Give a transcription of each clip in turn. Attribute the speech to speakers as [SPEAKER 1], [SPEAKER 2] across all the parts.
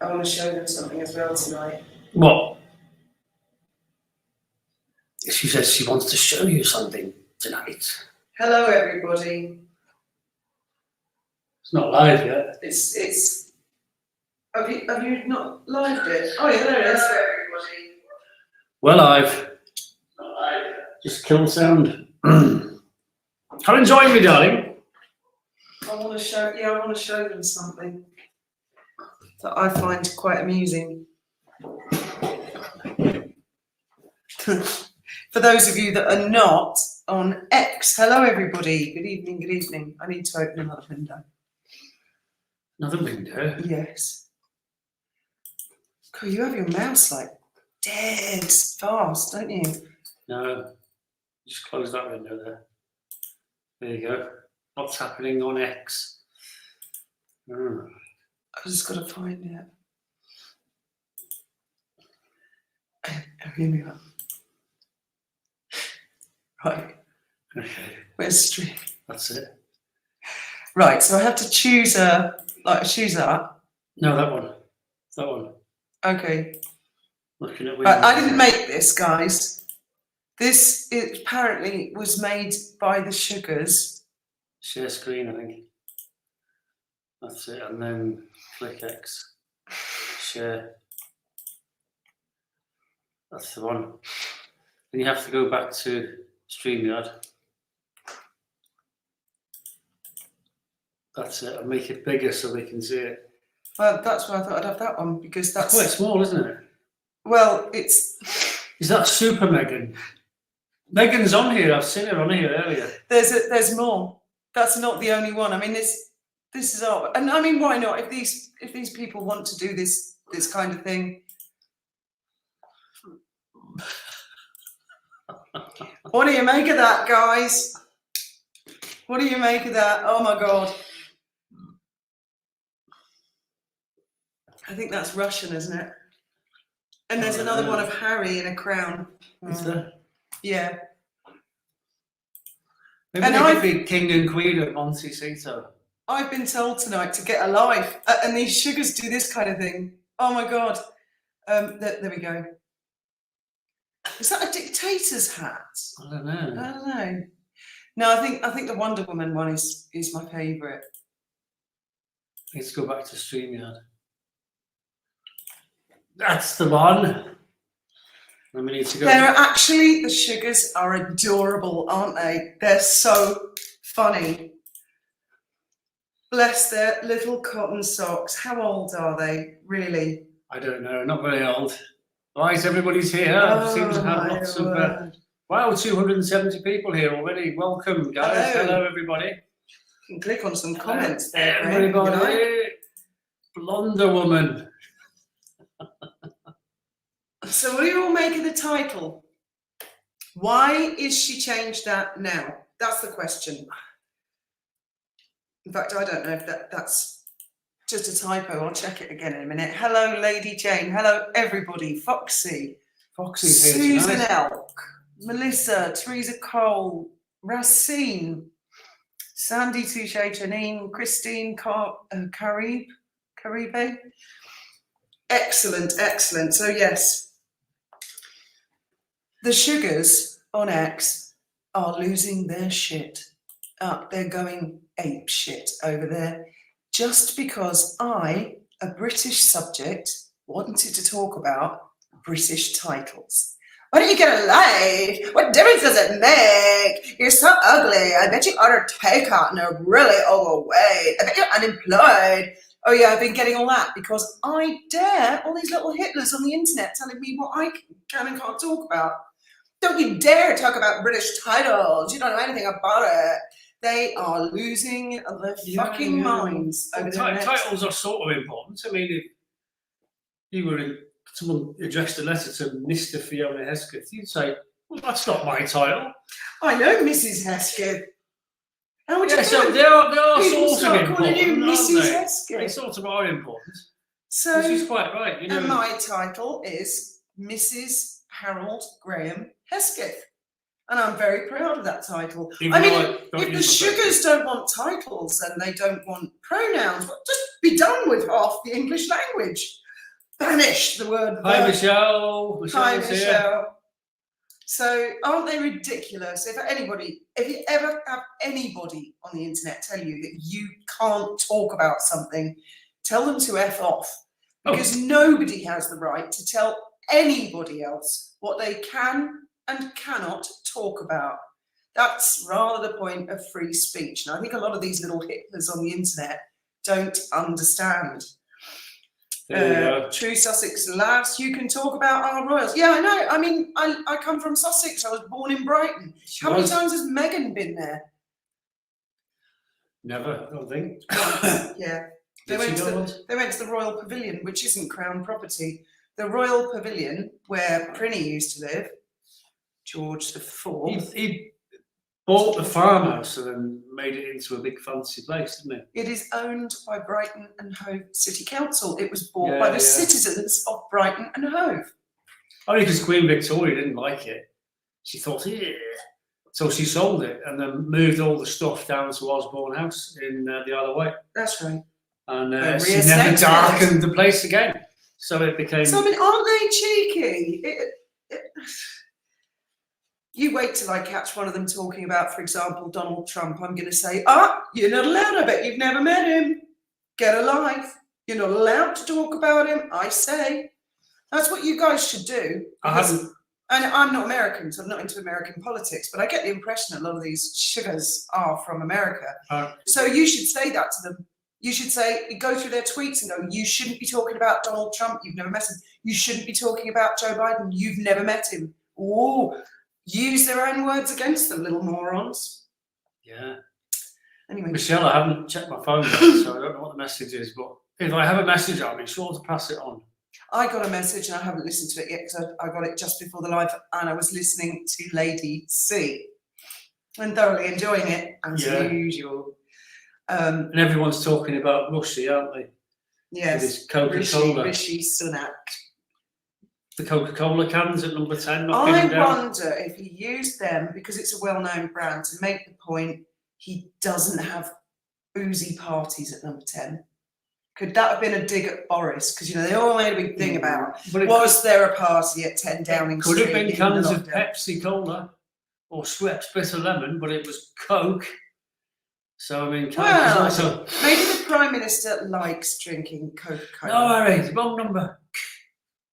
[SPEAKER 1] I want to show them something as well tonight.
[SPEAKER 2] What? She says she wants to show you something tonight.
[SPEAKER 1] Hello, everybody.
[SPEAKER 2] It's not live yet.
[SPEAKER 1] It's. Have you not lived it? Oh yeah, there it is. Hello, everybody.
[SPEAKER 2] Well, I've just kill sound. Come and join me, darling.
[SPEAKER 1] I want to show. Yeah, I want to show them something that I find quite amusing. For those of you that are not on X, hello everybody. Good evening. Good evening. I need to open another window.
[SPEAKER 2] Another window?
[SPEAKER 1] Yes. God, you have your mouse like dead fast, don't you?
[SPEAKER 2] No. Just close that window there. There you go. What's happening on X? Oh.
[SPEAKER 1] I've just got to find it. Here we are. Right.
[SPEAKER 2] Okay.
[SPEAKER 1] Where's Stream?
[SPEAKER 2] That's it.
[SPEAKER 1] Right, so I have to choose choose that.
[SPEAKER 2] No, that one. That one.
[SPEAKER 1] Okay.
[SPEAKER 2] Looking at
[SPEAKER 1] I didn't make this, guys. This apparently was made by the Sugars.
[SPEAKER 2] Share screen, I think. That's it. And then click X. Share. That's the one. Then you have to go back to Streamyard. That's it. And make it bigger so they can see it.
[SPEAKER 1] Well, that's why I thought I'd have that one, because that's
[SPEAKER 2] quite small, isn't it?
[SPEAKER 1] Well, it's.
[SPEAKER 2] Is that Super Megan? Megan's on here. I've seen her on here earlier.
[SPEAKER 1] There's more. That's not the only one. I mean, this is art, and I mean, why not? If these people want to do this kind of thing, what do you make of that, guys? What do you make of that? Oh my God! I think that's Russian, isn't it? And there's another one of Harry in a crown.
[SPEAKER 2] Is there?
[SPEAKER 1] Yeah.
[SPEAKER 2] Maybe they could be King and Queen of Montecito.
[SPEAKER 1] I've been told tonight to get a life, and these Sugars do this kind of thing. Oh my God! There we go. Is that a dictator's hat?
[SPEAKER 2] I don't know.
[SPEAKER 1] I don't know. No, I think the Wonder Woman one is my favourite.
[SPEAKER 2] Let's go back to StreamYard. That's the one. And we need to go.
[SPEAKER 1] The Sugars are adorable, aren't they? They're so funny. Bless their little cotton socks. How old are they, really?
[SPEAKER 2] I don't know. Not very old. Right, everybody's here. Seems to have lots of. Wow, 270 people here already. Welcome, guys. Hello everybody.
[SPEAKER 1] You can click on some comments there.
[SPEAKER 2] Everybody. Blonder woman.
[SPEAKER 1] So what do you all make of the title? Why is she changed that now? That's the question. In fact, I don't know if that's just a typo. I'll check it again in a minute. Hello, Lady Jane. Hello, everybody. Foxy's here. Susan Elk. Melissa, Teresa Cole, Racine, Sandy Touche, Janine, Christine Caribe. Excellent. So yes, the Sugars on X are losing their shit. They're going ape shit over there just because I, a British subject, wanted to talk about British titles. Why don't you get a life? What difference does it make? You're so ugly. I bet you ordered takeout and are really overweight. I bet you're unemployed. Oh yeah, I've been getting all that because I dare all these little Hitlers on the internet telling me what I can and can't talk about. Don't you dare talk about British titles. You don't know anything about it. They are losing their fucking minds. Over
[SPEAKER 2] titles are sort of important. I mean, if you were someone addressed a letter to Mr. Fiona Hesketh, you'd say, well, that's not my title.
[SPEAKER 1] I know Mrs. Hesketh. How would you
[SPEAKER 2] so they are sort of
[SPEAKER 1] important, you Mrs. Hesketh.
[SPEAKER 2] They sort of are important.
[SPEAKER 1] So
[SPEAKER 2] she's quite right. You know.
[SPEAKER 1] And my title is Mrs. Harold Graham Hesketh. And I'm very proud of that title.
[SPEAKER 2] Even
[SPEAKER 1] I mean, if the Sugars don't want titles and they don't want pronouns, well, just be done with half the English language. banish the word.
[SPEAKER 2] Hi, Michelle.
[SPEAKER 1] Hi,
[SPEAKER 2] Michelle's here.
[SPEAKER 1] Michelle. So, aren't they ridiculous? If you ever have anybody on the internet tell you that you can't talk about something, tell them to F off. Because nobody has the right to tell anybody else what they can and cannot talk about. That's rather the point of free speech. And I think a lot of these little Hitlers on the internet don't understand. True Sussex lass, you can talk about our royals. Yeah, I know. I mean, I come from Sussex. I was born in Brighton. How many times has Meghan been there?
[SPEAKER 2] Never, I don't think.
[SPEAKER 1] Yeah. They went to the Royal Pavilion, which isn't Crown property. The Royal Pavilion, where Prinny used to live, George IV.
[SPEAKER 2] He bought the farmhouse and then made it into a big fancy place, didn't he?
[SPEAKER 1] It is owned by Brighton and Hove City Council. It was bought by the citizens of Brighton and Hove.
[SPEAKER 2] Only because Queen Victoria didn't like it. She thought, yeah. So she sold it and then moved all the stuff down to Osborne House in the Isle of Wight.
[SPEAKER 1] That's right.
[SPEAKER 2] And she never darkened the place again. So it became...
[SPEAKER 1] So, I mean, aren't they cheeky? You wait till I catch one of them talking about, for example, Donald Trump. I'm going to say, you're not allowed. I bet you've never met him. Get a life. You're not allowed to talk about him, I say. That's what you guys should do. And I'm not American, so I'm not into American politics, but I get the impression a lot of these sugars are from America. So you should say that to them. You should say, you go through their tweets and go, you shouldn't be talking about Donald Trump, you've never met him. You shouldn't be talking about Joe Biden, you've never met him. Oh, use their own words against them, little morons.
[SPEAKER 2] Yeah.
[SPEAKER 1] Anyway.
[SPEAKER 2] Michelle, I haven't checked my phone yet, so I don't know what the message is, but if I have a message, I'll be sure to pass it on.
[SPEAKER 1] I got a message and I haven't listened to it yet because I got it just before the live and I was listening to Lady C and thoroughly enjoying it as usual.
[SPEAKER 2] And everyone's talking about Russia, aren't they?
[SPEAKER 1] Yes.
[SPEAKER 2] With his Coca-Cola.
[SPEAKER 1] Rishi Sunak.
[SPEAKER 2] The Coca-Cola cans at number 10.
[SPEAKER 1] I wonder if he used them, because it's a well-known brand, to make the point he doesn't have boozy parties at number 10. Could that have been a dig at Boris? Because, you know, they all made a big thing about, was there a party at 10 Downing Street?
[SPEAKER 2] Could have been cans of Pepsi Cola or Schweppes Bitter Lemon, but it was Coke. So, I mean, also...
[SPEAKER 1] maybe the Prime Minister likes drinking Coca-Cola.
[SPEAKER 2] No, Harry, wrong number.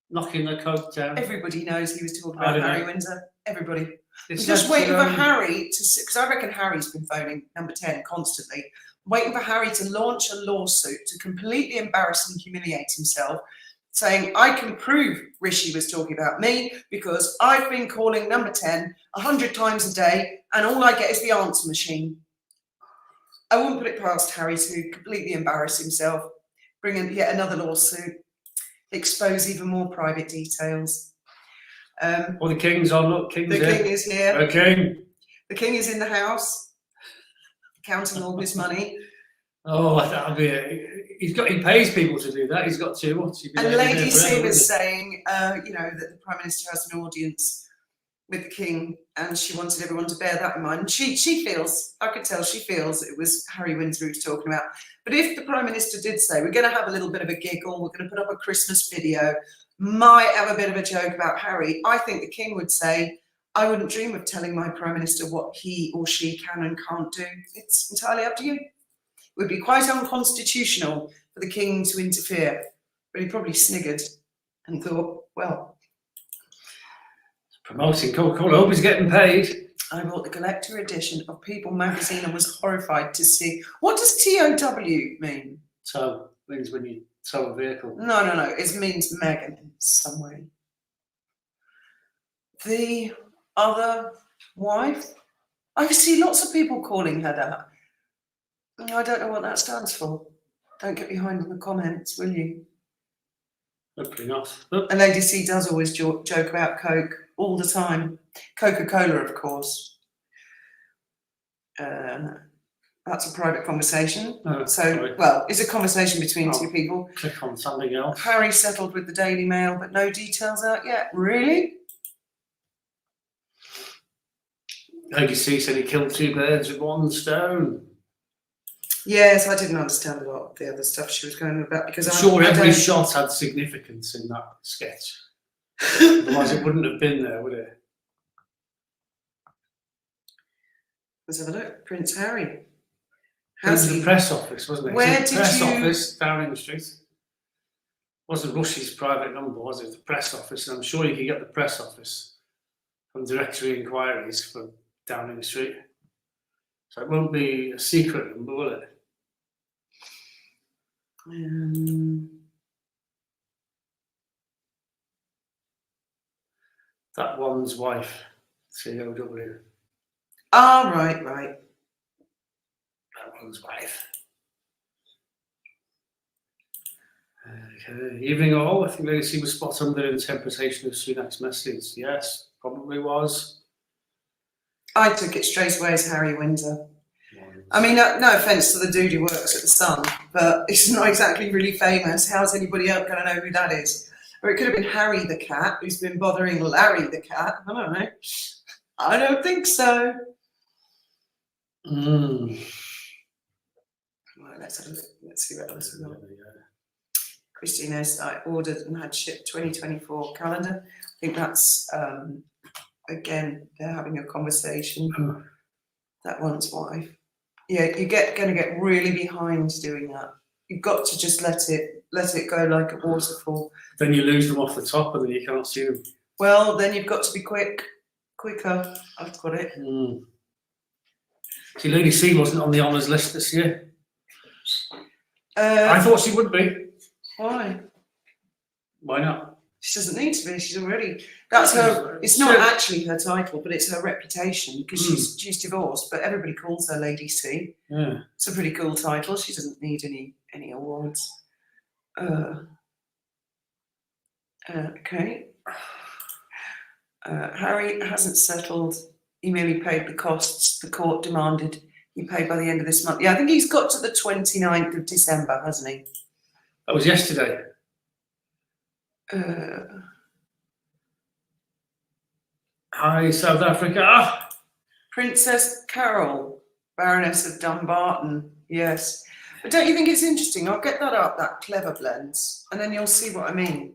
[SPEAKER 2] Knocking the Coke down.
[SPEAKER 1] Everybody knows he was talking about Harry Windsor. Everybody. We're
[SPEAKER 2] It's
[SPEAKER 1] just waiting for Harry to... Because I reckon Harry's been phoning number 10 constantly. Waiting for Harry to launch a lawsuit to completely embarrass and humiliate himself, saying, I can prove Rishi was talking about me because I've been calling number 10 100 times a day and all I get is the answer machine. I wouldn't put it past Harry to completely embarrass himself, bring in yet another lawsuit, expose even more private details.
[SPEAKER 2] Well, the King's on, look, King
[SPEAKER 1] is here.
[SPEAKER 2] The King.
[SPEAKER 1] The King is in the house, counting all his money.
[SPEAKER 2] Oh, that'll be he pays people to do that. He's got too much.
[SPEAKER 1] And Lady C was saying, you know, that the Prime Minister has an audience with the King, and she wanted everyone to bear that in mind. She feels, I could tell she feels it was Harry Windsor he was talking about. But if the Prime Minister did say, we're going to have a little bit of a giggle, we're going to put up a Christmas video, might have a bit of a joke about Harry, I think the King would say, I wouldn't dream of telling my Prime Minister what he or she can and can't do. It's entirely up to you. It would be quite unconstitutional for the King to interfere. But he probably sniggered and thought, well,
[SPEAKER 2] promoting Coca-Cola, I hope he's getting paid.
[SPEAKER 1] I bought the collector edition of People magazine and was horrified to see. What does TOW mean?
[SPEAKER 2] Tow means when you tow a vehicle.
[SPEAKER 1] No. It means Meghan in some way. The other wife? I see lots of people calling her that. I don't know what that stands for. Don't get behind in the comments, will you?
[SPEAKER 2] Hopefully not.
[SPEAKER 1] And Lady C does always joke about Coke all the time. Coca-Cola, of course. That's a private conversation.
[SPEAKER 2] Oh,
[SPEAKER 1] so,
[SPEAKER 2] sorry.
[SPEAKER 1] Well, it's a conversation between two people.
[SPEAKER 2] Click on something else.
[SPEAKER 1] Harry settled with the Daily Mail, but no details out yet. Really?
[SPEAKER 2] Lady C said he killed two birds with one stone.
[SPEAKER 1] Yes, I didn't understand a lot of the other stuff she was going on about because
[SPEAKER 2] I'm
[SPEAKER 1] I
[SPEAKER 2] sure every
[SPEAKER 1] don't-
[SPEAKER 2] shot had significance in that sketch. Otherwise, it wouldn't have been there, would it?
[SPEAKER 1] Let's have a look. Prince Harry.
[SPEAKER 2] It
[SPEAKER 1] How's
[SPEAKER 2] was the
[SPEAKER 1] he?
[SPEAKER 2] press office, wasn't it?
[SPEAKER 1] Where
[SPEAKER 2] It was the
[SPEAKER 1] did
[SPEAKER 2] press
[SPEAKER 1] you-
[SPEAKER 2] office, Downing Street. Wasn't Rush's private number, was it? The press office. And I'm sure you could get the press office from directory inquiries for Downing Street. So it won't be a secret number, will it? That one's wife, COW.
[SPEAKER 1] Ah, right.
[SPEAKER 2] That one's wife. Okay. Evening all. I think Lady C was spot on their interpretation of Sunak's message. Yes, probably was.
[SPEAKER 1] I took it straight away as Harry Windsor. I mean, no offence to the dude who works at the Sun, but it's not exactly really famous. How's anybody else going to know who that is? Or it could have been Harry the cat, who's been bothering Larry the cat. I don't know. I don't think so. Right, let's have a look. Let's see what else we've got. Christina's I ordered and had shipped 2024 calendar. I think that's, again, they're having a conversation. That one's wife. Yeah, you're going to get really behind doing that. You've got to just let it go like a waterfall.
[SPEAKER 2] Then you lose them off the top and then you can't see them.
[SPEAKER 1] Well, then you've got to be quicker. I've got it.
[SPEAKER 2] See, Lady C wasn't on the honours list this year. I
[SPEAKER 1] I
[SPEAKER 2] thought she would be.
[SPEAKER 1] why?
[SPEAKER 2] Why not?
[SPEAKER 1] She doesn't need to be. She's already. That's her. It's not actually her title, but it's her reputation because she's divorced. But everybody calls her Lady C.
[SPEAKER 2] Yeah.
[SPEAKER 1] It's a pretty cool title. She doesn't need any awards. Okay. Harry hasn't settled. He merely paid the costs the court demanded he paid by the end of this month. Yeah, I think he's got to the 29th of December, hasn't he?
[SPEAKER 2] That was yesterday. Hi, South Africa.
[SPEAKER 1] Princess Carol, Baroness of Dumbarton. Yes. But don't you think it's interesting? I'll get that up, that clever blends, and then you'll see what I mean.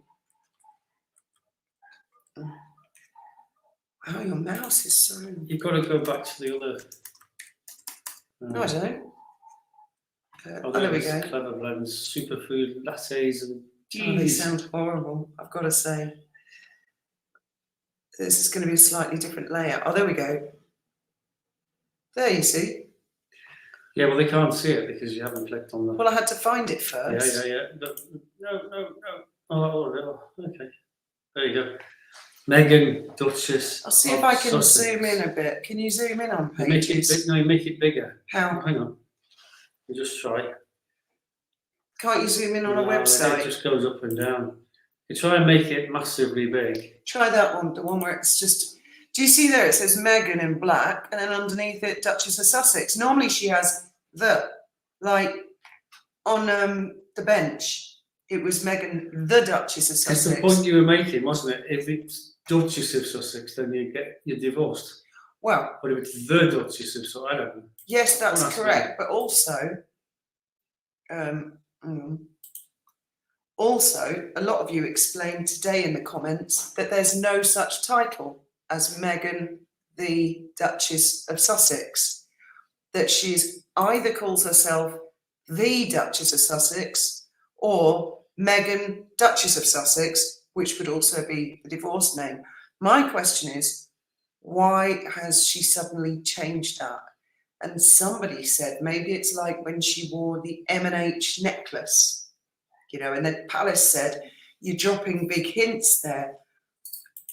[SPEAKER 1] Oh, your mouse is so...
[SPEAKER 2] You've got to go back to the other.
[SPEAKER 1] No, I don't. There we
[SPEAKER 2] there's
[SPEAKER 1] go.
[SPEAKER 2] Clever blends, superfood lattes and
[SPEAKER 1] Oh, they
[SPEAKER 2] teas.
[SPEAKER 1] sound horrible, I've got to say. This is going to be a slightly different layout. Oh, there we go. There, you see.
[SPEAKER 2] Yeah, well, they can't see it because you haven't clicked on the.
[SPEAKER 1] Well, I had to find it first.
[SPEAKER 2] Yeah. No. Oh, okay. There you go. Meghan, Duchess.
[SPEAKER 1] I'll see if
[SPEAKER 2] of
[SPEAKER 1] I can
[SPEAKER 2] Sussex.
[SPEAKER 1] zoom in a bit. Can you zoom in on
[SPEAKER 2] You make it
[SPEAKER 1] pages?
[SPEAKER 2] you make it bigger.
[SPEAKER 1] How?
[SPEAKER 2] Hang on. You just try.
[SPEAKER 1] Can't you zoom in on a
[SPEAKER 2] No,
[SPEAKER 1] website?
[SPEAKER 2] It just goes up and down. You try and make it massively big.
[SPEAKER 1] Try that one, the one where it's just... Do you see there? It says Meghan in black, and then underneath it, Duchess of Sussex. Normally she has the, like, on the bench, it was Meghan, the Duchess of
[SPEAKER 2] It's
[SPEAKER 1] Sussex.
[SPEAKER 2] the point you were making, wasn't it? If it's Duchess of Sussex, then you're divorced.
[SPEAKER 1] Well,
[SPEAKER 2] But if it's the Duchess of Sussex, I don't know.
[SPEAKER 1] yes, that's
[SPEAKER 2] Well, that's
[SPEAKER 1] correct, but also, hang on. Also, a lot of you explained today in the comments that there's no such title as Meghan, the Duchess of Sussex. That she's either calls herself the Duchess of Sussex or Meghan, Duchess of Sussex, which would also be the divorce name. My question is, why has she suddenly changed that? And somebody said maybe it's like when she wore the M&H necklace. You know, and then Palace said, you're dropping big hints there.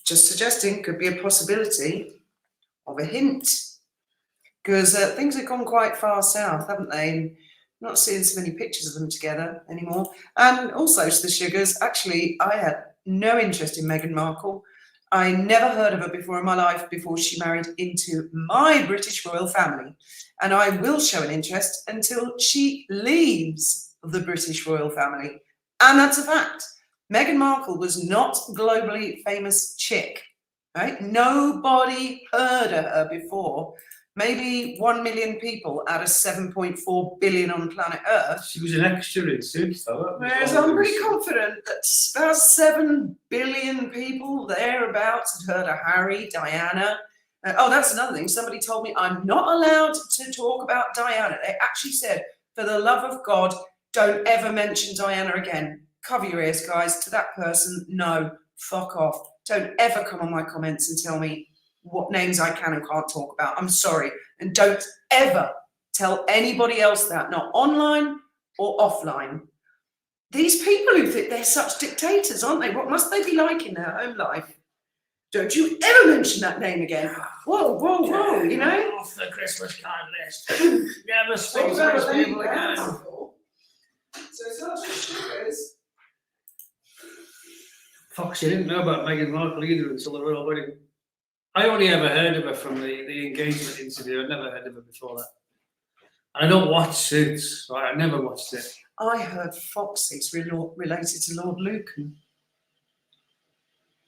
[SPEAKER 1] Just suggesting could be a possibility of a hint. Because things have gone quite far south, haven't they? And I'm not seeing so many pictures of them together anymore. And also to the Sugars, actually, I had no interest in Meghan Markle. I never heard of her before in my life before she married into my British royal family. And I will show an interest until she leaves the British royal family. And that's a fact. Meghan Markle was not a globally famous chick, right? Nobody heard of her before Maybe 1 million people out of 7.4 billion on planet Earth.
[SPEAKER 2] She was an extra in Suits, though.
[SPEAKER 1] Whereas I'm pretty confident that about 7 billion people thereabouts had heard of Harry, Diana. Oh, that's another thing. Somebody told me I'm not allowed to talk about Diana. They actually said, for the love of God, don't ever mention Diana again. Cover your ears, guys. To that person, no, fuck off. Don't ever come on my comments and tell me what names I can and can't talk about. I'm sorry. And don't ever tell anybody else that, not online or offline. These people who think they're such dictators, aren't they? What must they be like in their home life? Don't you ever mention that name again. Whoa, whoa, whoa, you know?
[SPEAKER 2] Off the Christmas card list. Never speak to those people again.
[SPEAKER 1] So it's not just sugars.
[SPEAKER 2] Foxy didn't know about Meghan Markle either until the royal wedding. I only ever heard of her from the engagement interview. I'd never heard of her before that. And I don't watch Suits. Right? I never watched it.
[SPEAKER 1] I heard Foxy's related to Lord Lucan.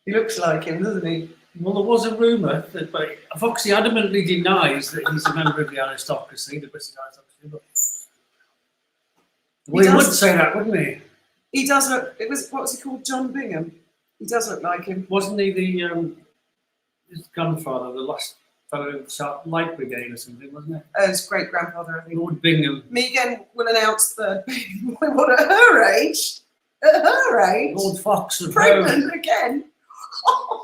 [SPEAKER 1] He looks like him, doesn't he?
[SPEAKER 2] Well, there was a rumour that Foxy adamantly denies that he's a member of the aristocracy, the British aristocracy. But he would say that, wouldn't he?
[SPEAKER 1] He does look. What was he called? John Bingham. He does look like him.
[SPEAKER 2] Wasn't he his grandfather, the last fellow in the Light Brigade or something, wasn't he?
[SPEAKER 1] His great grandfather, I think.
[SPEAKER 2] Lord Bingham.
[SPEAKER 1] Megan will announce third baby boy. What at her age? At her age?
[SPEAKER 2] Lord Fox was
[SPEAKER 1] pregnant again.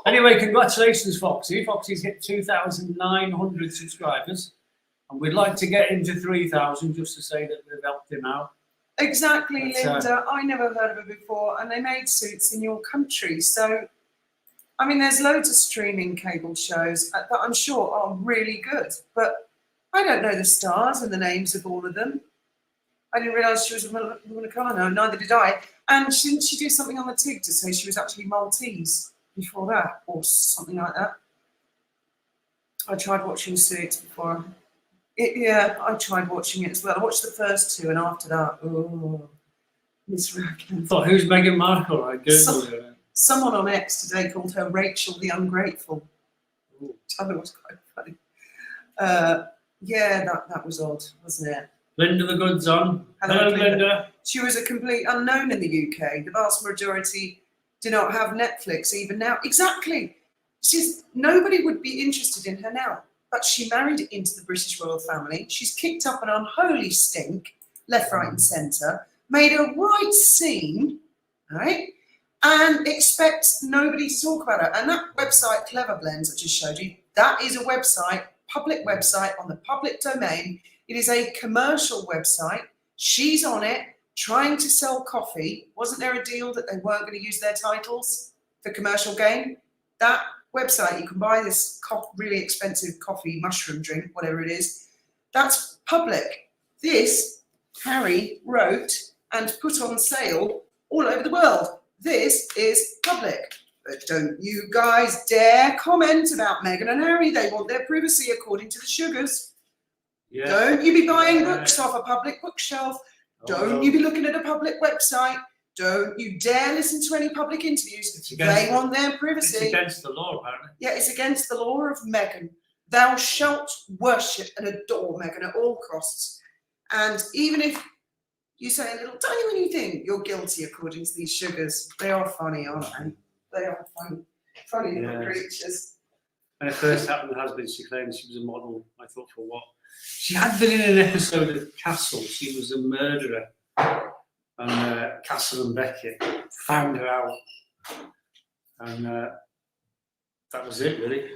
[SPEAKER 2] Anyway, congratulations, Foxy. Foxy's hit 2,900 subscribers, and we'd like to get him to 3,000 just to say that we've helped him out.
[SPEAKER 1] Exactly, Linda. I never heard of her before, and they made Suits in your country. So, I mean, there's loads of streaming cable shows that I'm sure are really good, but I don't know the stars and the names of all of them. I didn't realise she was a woman of colour. No, neither did I. And didn't she do something on the TIG to say she was actually Maltese before that, or something like that? I tried watching Suits before. Yeah, I tried watching it as well. I watched the first two, and after that, oh, Miss Rackham.
[SPEAKER 2] Thought, who's Meghan Markle? I googled her.
[SPEAKER 1] Someone on X today called her Rachel the Ungrateful. Which I thought was quite funny. Yeah, that was odd, wasn't it?
[SPEAKER 2] Linda the Good's on. Hello, Linda.
[SPEAKER 1] She was a complete unknown in the UK. The vast majority do not have Netflix even now. Exactly. Nobody would be interested in her now. But she married into the British royal family. She's kicked up an unholy stink, left, right, and centre, made a right scene, right, and expects nobody to talk about her. And that website, Clever Blends, I just showed you, that is a website, public website on the public domain. It is a commercial website. She's on it trying to sell coffee. Wasn't there a deal that they weren't going to use their titles for commercial gain? That website, you can buy this really expensive coffee, mushroom drink, whatever it is. That's public. This, Harry wrote and put on sale all over the world. This is public. But don't you guys dare comment about Meghan and Harry. They want their privacy according to the sugars. Yeah. Don't you be buying books off a public bookshelf. Don't you be looking at a public website. Don't you dare listen to any public interviews. They want their privacy.
[SPEAKER 2] It's against the law, apparently.
[SPEAKER 1] Yeah, it's against the law of Meghan. Thou shalt worship and adore Meghan at all costs. And even if you say a little tiny weeny thing, you're guilty according to these sugars. They are funny, aren't they? They are funny. Funny little creatures.
[SPEAKER 2] When it first happened, the husband, she claimed she was a model. I thought, for what? She had been in an episode of Castle. She was a murderer. And Castle and Beckett found her out. And that was it, really.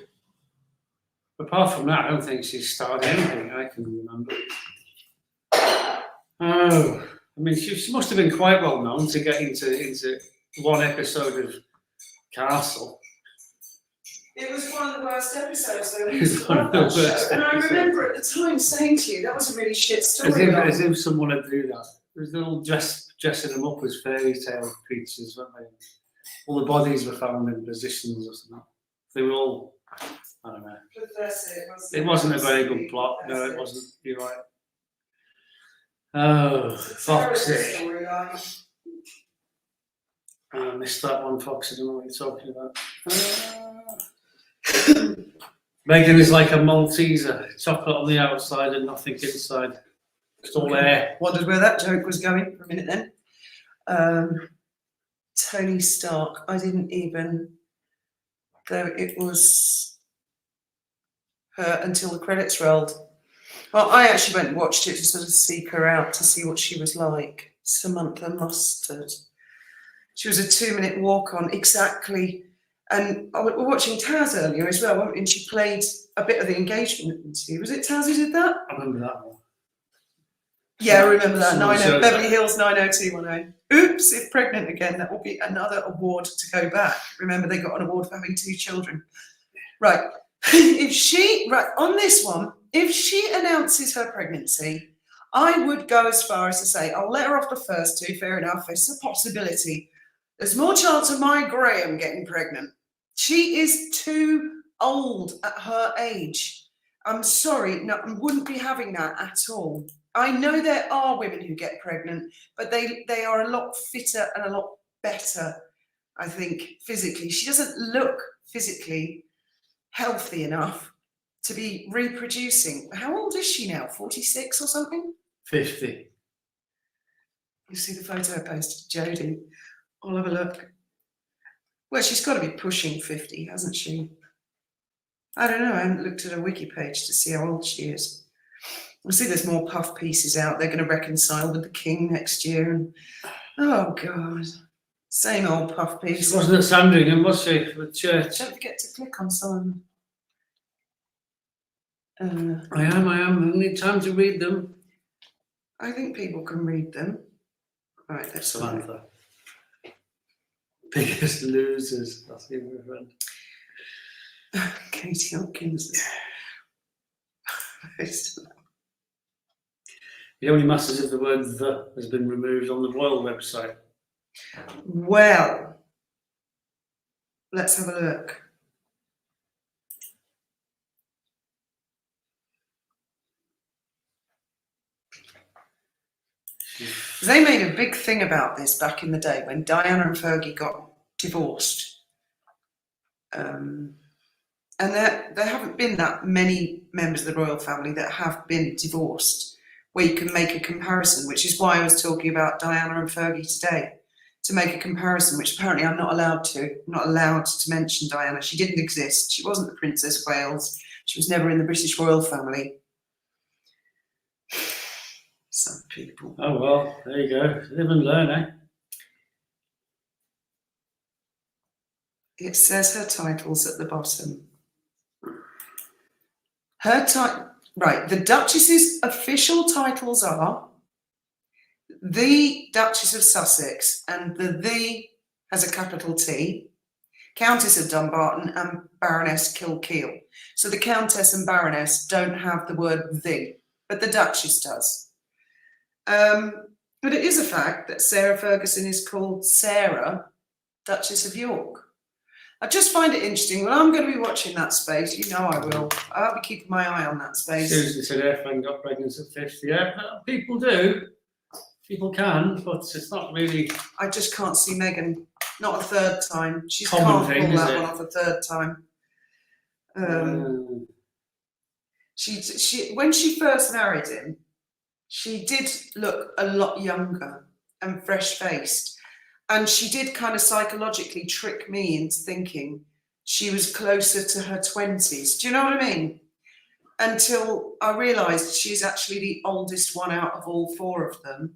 [SPEAKER 2] Apart from that, I don't think she starred anything I can remember. Oh, I mean, she must have been quite well known to get into one episode of Castle.
[SPEAKER 1] It was one of the worst episodes, though.
[SPEAKER 2] It was one of the worst.
[SPEAKER 1] And I remember at the time saying to you, that was a really shit story.
[SPEAKER 2] As if someone would do that. There was all dressing them up as fairy tale creatures, weren't they? All the bodies were found in positions or something. They were all, I don't know. It wasn't a very good plot. No, it wasn't. You're right. Oh, Foxy. I missed that one, Foxy. I don't know what you're talking about. Meghan is like a Malteser, chocolate on the outside and nothing inside. It's all air.
[SPEAKER 1] Wondered where that joke was going for a minute then. Tony Stark, I didn't even, though it was her until the credits rolled. Well, I actually went and watched it to sort of seek her out, to see what she was like. Samantha Mustard. She was a 2-minute walk on, exactly. And we were watching Taz earlier as well, and she played a bit of the engagement interview. Was it Taz who did that?
[SPEAKER 2] I remember that one.
[SPEAKER 1] Yeah, I remember that.
[SPEAKER 2] Someone showed
[SPEAKER 1] Beverly
[SPEAKER 2] that.
[SPEAKER 1] Hills 90210. Oops, if pregnant again, that will be another award to go back. Remember, they got an award for having 2 children. Right. On this one, if she announces her pregnancy, I would go as far as to say, I'll let her off the first 2, fair enough. It's a possibility. There's more chance of my Graham getting pregnant. She is too old at her age. I'm sorry, no, I wouldn't be having that at all. I know there are women who get pregnant, but they are a lot fitter and a lot better, I think, physically. She doesn't look physically healthy enough to be reproducing. How old is she now? 46 or something?
[SPEAKER 2] 50.
[SPEAKER 1] You see the photo I posted, Jodie. I'll have a look. Well, she's got to be pushing 50, hasn't she? I don't know. I haven't looked at her wiki page to see how old she is. I see there's more puff pieces out. They're going to reconcile with the king next year. And oh, God. Same old puff piece.
[SPEAKER 2] She wasn't at Sandringham, was she, for church?
[SPEAKER 1] Don't forget to click on some.
[SPEAKER 2] I am. I need time to read them.
[SPEAKER 1] I think people can read them. All right, that's
[SPEAKER 2] Samantha. Biggest losers. That's even my friend.
[SPEAKER 1] Katie Hopkins.
[SPEAKER 2] It only matters if the word "the" has been removed on the royal website.
[SPEAKER 1] Well, let's have a look. They made a big thing about this back in the day when Diana and Fergie got divorced. And there haven't been that many members of the royal family that have been divorced where you can make a comparison, which is why I was talking about Diana and Fergie today, to make a comparison, which apparently I'm not allowed to. I'm not allowed to mention Diana. She didn't exist. She wasn't the Princess of Wales. She was never in the British royal family. Some people.
[SPEAKER 2] Oh, well, there you go. Live and learn, eh?
[SPEAKER 1] It says her titles at the bottom. Right, the Duchess's official titles are the Duchess of Sussex, and the has a capital T, Countess of Dumbarton and Baroness Kilkeel. So the Countess and Baroness don't have the word the, but the Duchess does. But it is a fact that Sarah Ferguson is called Sarah, Duchess of York. I just find it interesting. Well, I'm going to be watching that space. You know I will. I'll be keeping my eye on that space.
[SPEAKER 2] Susan said her friend got pregnant at 50. Yeah, people do. People can, but it's not really.
[SPEAKER 1] I just can't see Meghan. Not a third time. She
[SPEAKER 2] Common
[SPEAKER 1] can't
[SPEAKER 2] thing,
[SPEAKER 1] pull
[SPEAKER 2] is
[SPEAKER 1] that
[SPEAKER 2] it?
[SPEAKER 1] one off a third time. She when she first married him, she did look a lot younger and fresh-faced. And she did kind of psychologically trick me into thinking she was closer to her 20s. Do you know what I mean? Until I realised she's actually the oldest one out of all 4 of them.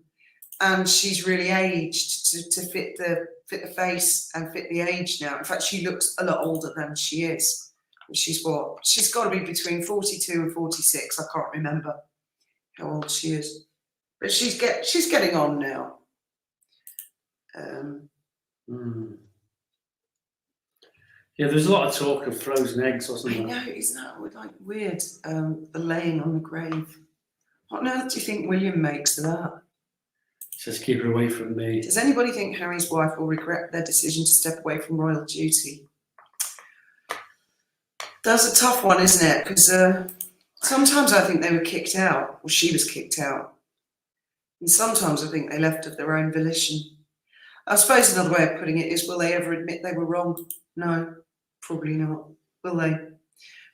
[SPEAKER 1] And she's really aged to fit the face and fit the age now. In fact, she looks a lot older than she is. She's what? She's got to be between 42 and 46. I can't remember how old she is. But she's getting on now.
[SPEAKER 2] Yeah, there's a lot of talk of frozen eggs, wasn't there?
[SPEAKER 1] I know, isn't that like weird? The laying on the grave. What on earth do you think William makes of that?
[SPEAKER 2] Just keep her away from me.
[SPEAKER 1] Does anybody think Harry's wife will regret their decision to step away from royal duty? That's a tough one, isn't it? Because sometimes I think they were kicked out, or she was kicked out. And sometimes I think they left of their own volition. I suppose another way of putting it is, will they ever admit they were wrong? No, probably not. Will they?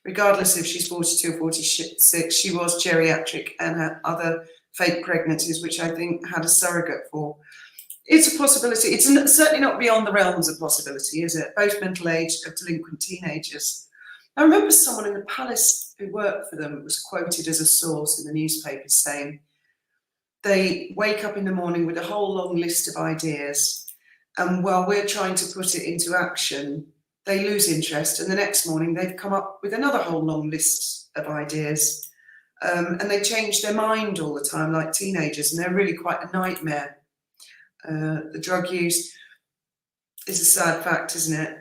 [SPEAKER 1] regardless if she's 42 or 46, she was geriatric and had other fake pregnancies, which I think had a surrogate for. It's a possibility. It's certainly not beyond the realms of possibility, is it? Both mental age of delinquent teenagers. I remember someone in the palace who worked for them was quoted as a source in the newspapers saying they wake up in the morning with a whole long list of ideas, and while we're trying to put it into action, they lose interest, and the next morning they've come up with another whole long list of ideas, and they change their mind all the time like teenagers, and they're really quite a nightmare. The drug use is a sad fact, isn't it?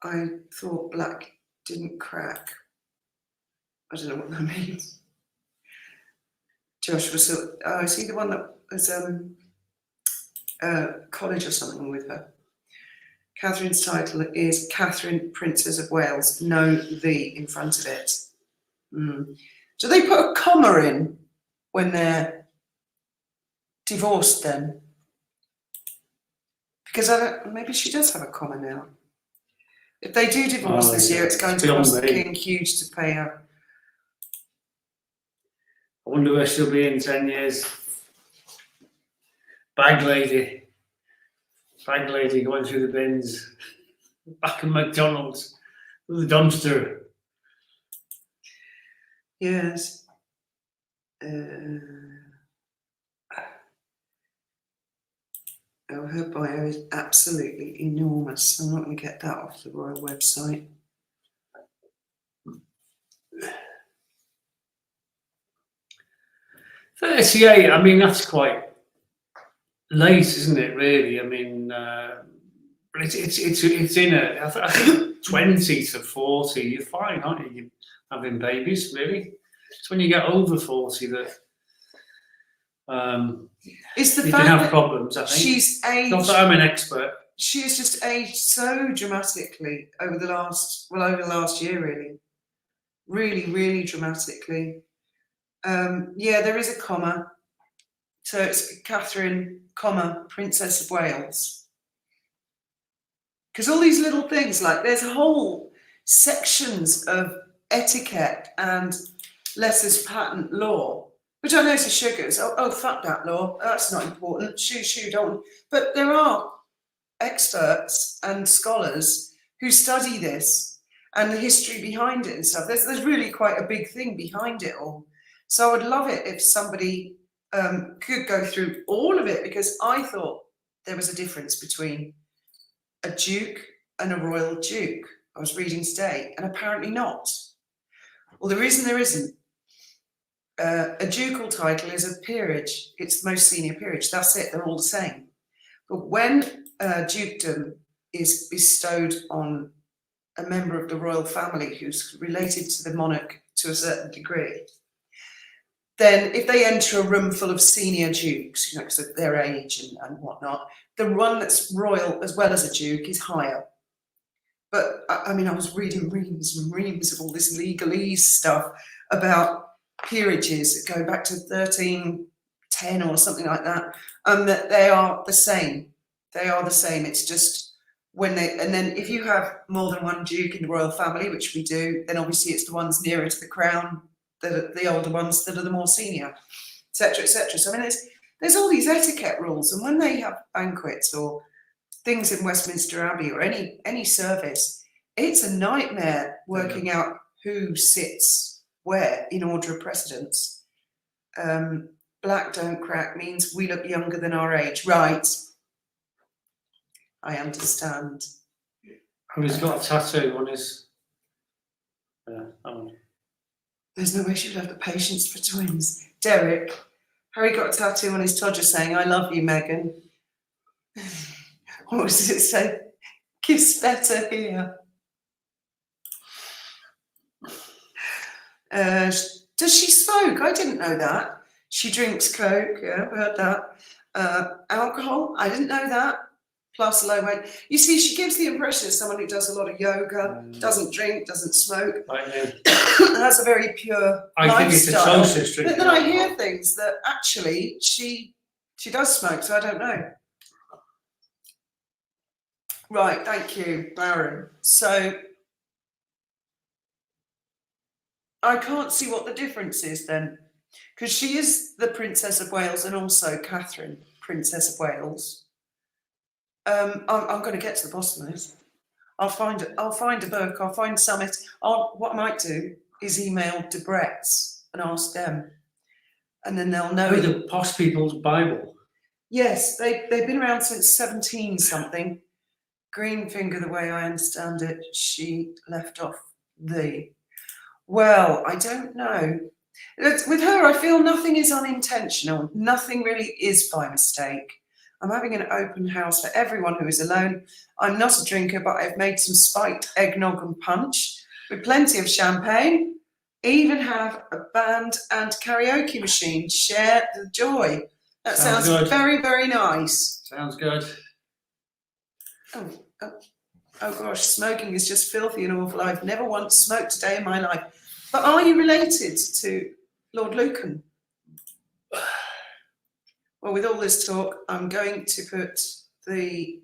[SPEAKER 1] I thought black didn't crack. I don't know what that means. Josh was, is he the one that was college or something with her? Catherine's title is Catherine, Princess of Wales, no "the" in front of it. Do they put a comma in when they're divorced then? Because maybe she does have a comma now. If they do divorce this year, it's going to cost the king huge to pay her.
[SPEAKER 2] I wonder where she'll be in 10 years. Bag lady going through the bins, back in McDonald's with the dumpster.
[SPEAKER 1] Yes. Her bio is absolutely enormous. I'm not going to get that off the royal website.
[SPEAKER 2] $38. I mean, that's quite late, isn't it? Really. I mean, but it's in a. I think 20 to 40. You're fine, aren't you? You're having babies, really. It's when you get over 40 that.
[SPEAKER 1] It's the
[SPEAKER 2] you
[SPEAKER 1] fact
[SPEAKER 2] can have
[SPEAKER 1] that
[SPEAKER 2] problems, I think.
[SPEAKER 1] She's aged.
[SPEAKER 2] Not that I'm an expert.
[SPEAKER 1] She has just aged so dramatically over the last year, really. Really, really dramatically. Yeah, there is a comma. So it's Catherine, comma, Princess of Wales. Because all these little things, like there's whole sections of etiquette and letters patent law, which I know to sugars. Oh, fuck that law. That's not important. Shoo, don't. But there are experts and scholars who study this and the history behind it and stuff. There's really quite a big thing behind it all. So I would love it if somebody could go through all of it, because I thought there was a difference between a duke and a royal duke. I was reading today, and apparently not. Well, the reason there isn't, a ducal title is a peerage. It's the most senior peerage. That's it. They're all the same. But when dukedom is bestowed on a member of the royal family who's related to the monarch to a certain degree, then if they enter a room full of senior dukes, you know, because of their age and whatnot, the one that's royal as well as a duke is higher. But I mean, I was reading reams and reams of all this legalese stuff about peerages going back to 1310 or something like that, and that they are the same. They are the same. It's just when they, and then if you have more than one duke in the royal family, which we do, then obviously it's the ones nearer to the crown, the older ones that are the more senior, etc., etc. So I mean, there's all these etiquette rules, and when they have banquets or things in Westminster Abbey or any service, it's a nightmare working out who sits where in order of precedence. Black don't crack means we look younger than our age, right? I understand.
[SPEAKER 2] And he's got a tattoo on his.
[SPEAKER 1] There's no way she would have the patience for twins. Derek, Harry got a tattoo on his todger saying, "I love you, Meghan." What does it say? Kiss better here. Does she smoke? I didn't know that. She drinks Coke. Yeah, I've heard that. Alcohol? I didn't know that. Plus low weight. You see, she gives the impression of someone who does a lot of yoga, doesn't drink, doesn't smoke, has a very pure lifestyle.
[SPEAKER 2] Think it's atrocious.
[SPEAKER 1] But then I hear things that actually she does smoke, so I don't know. Right, thank you, Baron. So I can't see what the difference is then, because she is the Princess of Wales and also Catherine, Princess of Wales. I'm going to get to the bottom of this. I'll find a book. I'll find Summit. What I might do is email Debrett's and ask them, and then they'll know.
[SPEAKER 2] Oh, the Posh People's Bible.
[SPEAKER 1] Yes, they've been around since 17 something. Greenfinger, the way I understand it, she left off the. Well, I don't know. With her, I feel nothing is unintentional. Nothing really is by mistake. I'm having an open house for everyone who is alone. I'm not a drinker, but I've made some spiked eggnog and punch with plenty of champagne. Even have a band and karaoke machine. Share the joy. That sounds very, very nice.
[SPEAKER 2] Sounds good.
[SPEAKER 1] Oh gosh, smoking is just filthy and awful. I've never once smoked a day in my life. But are you related to Lord Lucan? Well, with all this talk, I'm going to put the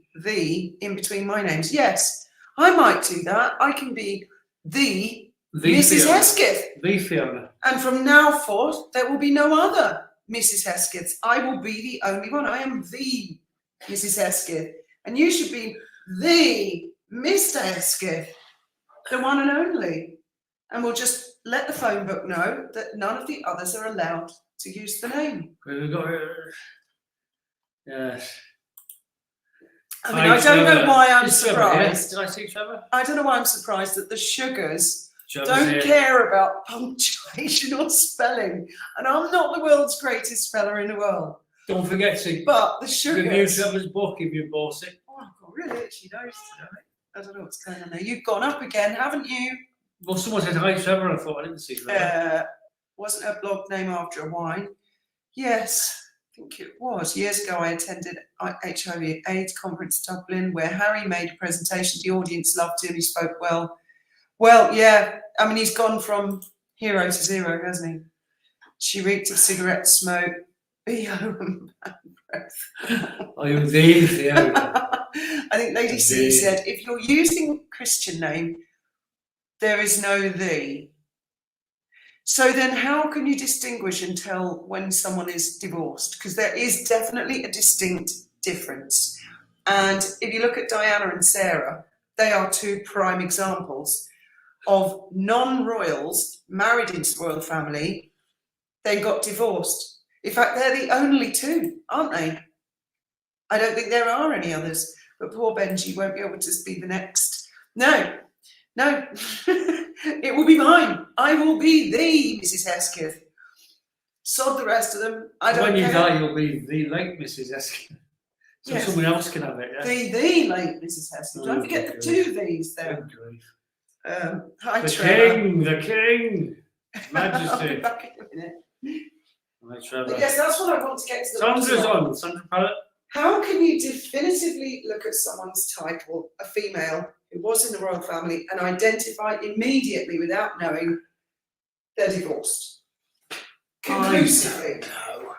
[SPEAKER 1] in between my names. Yes, I might do that. I can be the Mrs.
[SPEAKER 2] Fiona.
[SPEAKER 1] Hesketh.
[SPEAKER 2] The Fiona.
[SPEAKER 1] And from now forth, there will be no other Mrs. Hesketh. I will be the only one. I am the Mrs. Hesketh. And you should be the Mr. Hesketh, the one and only. And we'll just let the phone book know that none of the others are allowed to use the name.
[SPEAKER 2] We've got yes.
[SPEAKER 1] I mean, I don't know why I'm
[SPEAKER 2] Is Trevor here?
[SPEAKER 1] surprised.
[SPEAKER 2] Did I see Trevor?
[SPEAKER 1] I don't know why I'm surprised that the Sugars
[SPEAKER 2] Trevor's
[SPEAKER 1] don't
[SPEAKER 2] here.
[SPEAKER 1] care about punctuation or spelling. And I'm not the world's greatest speller in the world.
[SPEAKER 2] Don't forget to
[SPEAKER 1] But the
[SPEAKER 2] review
[SPEAKER 1] Sugars.
[SPEAKER 2] Trevor's book if you bought it.
[SPEAKER 1] Oh, I've got really itchy nose today. I don't know what's going on there. You've gone up again, haven't you?
[SPEAKER 2] Well, someone said hi, Trevor. I thought I didn't see Trevor.
[SPEAKER 1] Wasn't her blog name after a wine? Yes, I think it was. Years ago, I attended HIV/AIDS conference in Dublin, where Harry made a presentation. The audience loved him. He spoke well. Well, yeah. I mean, he's gone from hero to zero, hasn't he? She reeked of cigarette smoke. BO and bad breath.
[SPEAKER 2] Oh, you the Fiona.
[SPEAKER 1] I think Lady C said, if you're using Christian name, there is no thee. So then how can you distinguish and tell when someone is divorced? Because there is definitely a distinct difference. And if you look at Diana and Sarah, they are two prime examples of non-royals married into the royal family. They got divorced. In fact, they're the only two, aren't they? I don't think there are any others. But poor Benji won't be able to be the next. No. It will be mine. I will be the Mrs. Hesketh. Sod the rest of them. I don't
[SPEAKER 2] When you
[SPEAKER 1] care.
[SPEAKER 2] die, you'll be the late Mrs. Eskin. So
[SPEAKER 1] Yes.
[SPEAKER 2] someone else can have it, yeah?
[SPEAKER 1] The late Mrs. Hesketh. Don't forget the two V's there.
[SPEAKER 2] Good grief.
[SPEAKER 1] Hi,
[SPEAKER 2] The
[SPEAKER 1] Trevor.
[SPEAKER 2] king,
[SPEAKER 1] I'll be
[SPEAKER 2] Majesty.
[SPEAKER 1] back in a minute.
[SPEAKER 2] Hi, Trevor.
[SPEAKER 1] But yes, that's what I want to get to the bottom
[SPEAKER 2] Sandra's
[SPEAKER 1] of.
[SPEAKER 2] on, Sandra Parrott.
[SPEAKER 1] How can you definitively look at someone's title, a female who was in the royal family, and identify immediately without knowing they're divorced? Conclusively.
[SPEAKER 2] No.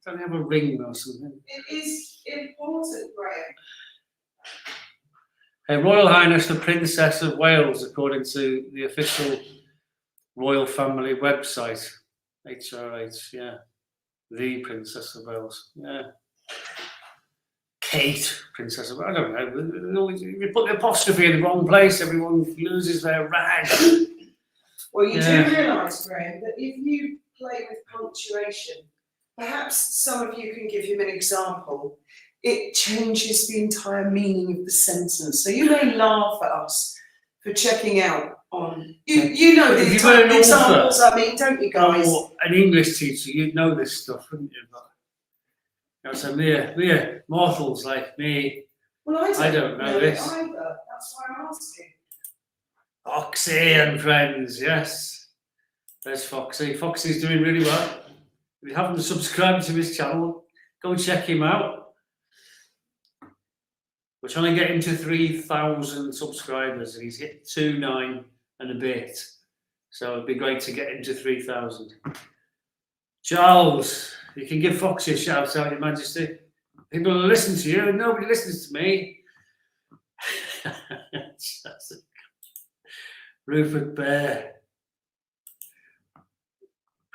[SPEAKER 2] Don't they have a ring or something?
[SPEAKER 1] It is important, Graham.
[SPEAKER 2] Her Royal Highness the Princess of Wales, according to the official royal family website. HRH, yeah. The Princess of Wales, yeah. Kate, Princess of Wales, I don't know. If you put the apostrophe in the wrong place, everyone loses their rag.
[SPEAKER 1] Well, you
[SPEAKER 2] Yeah.
[SPEAKER 1] do realise, Graham, that if you play with punctuation, perhaps some of you can give him an example. It changes the entire meaning of the sentence. So you may laugh at us for checking out on. You know
[SPEAKER 2] If
[SPEAKER 1] the
[SPEAKER 2] you were an
[SPEAKER 1] examples I mean, don't you guys?
[SPEAKER 2] Or an English teacher, you'd know this stuff, wouldn't you? But, you know, so mere mortals like me,
[SPEAKER 1] Well,
[SPEAKER 2] I don't know this.
[SPEAKER 1] it either. That's why I'm asking.
[SPEAKER 2] Foxy and friends, yes. There's Foxy. Foxy's doing really well. If you haven't subscribed to his channel, go and check him out. We're trying to get him to 3,000 subscribers, and he's hit 2,900 and a bit. So it'd be great to get him to 3,000. Charles, you can give Foxy a shout out, Your Majesty. People listen to you, and nobody listens to me. Rupert Bear.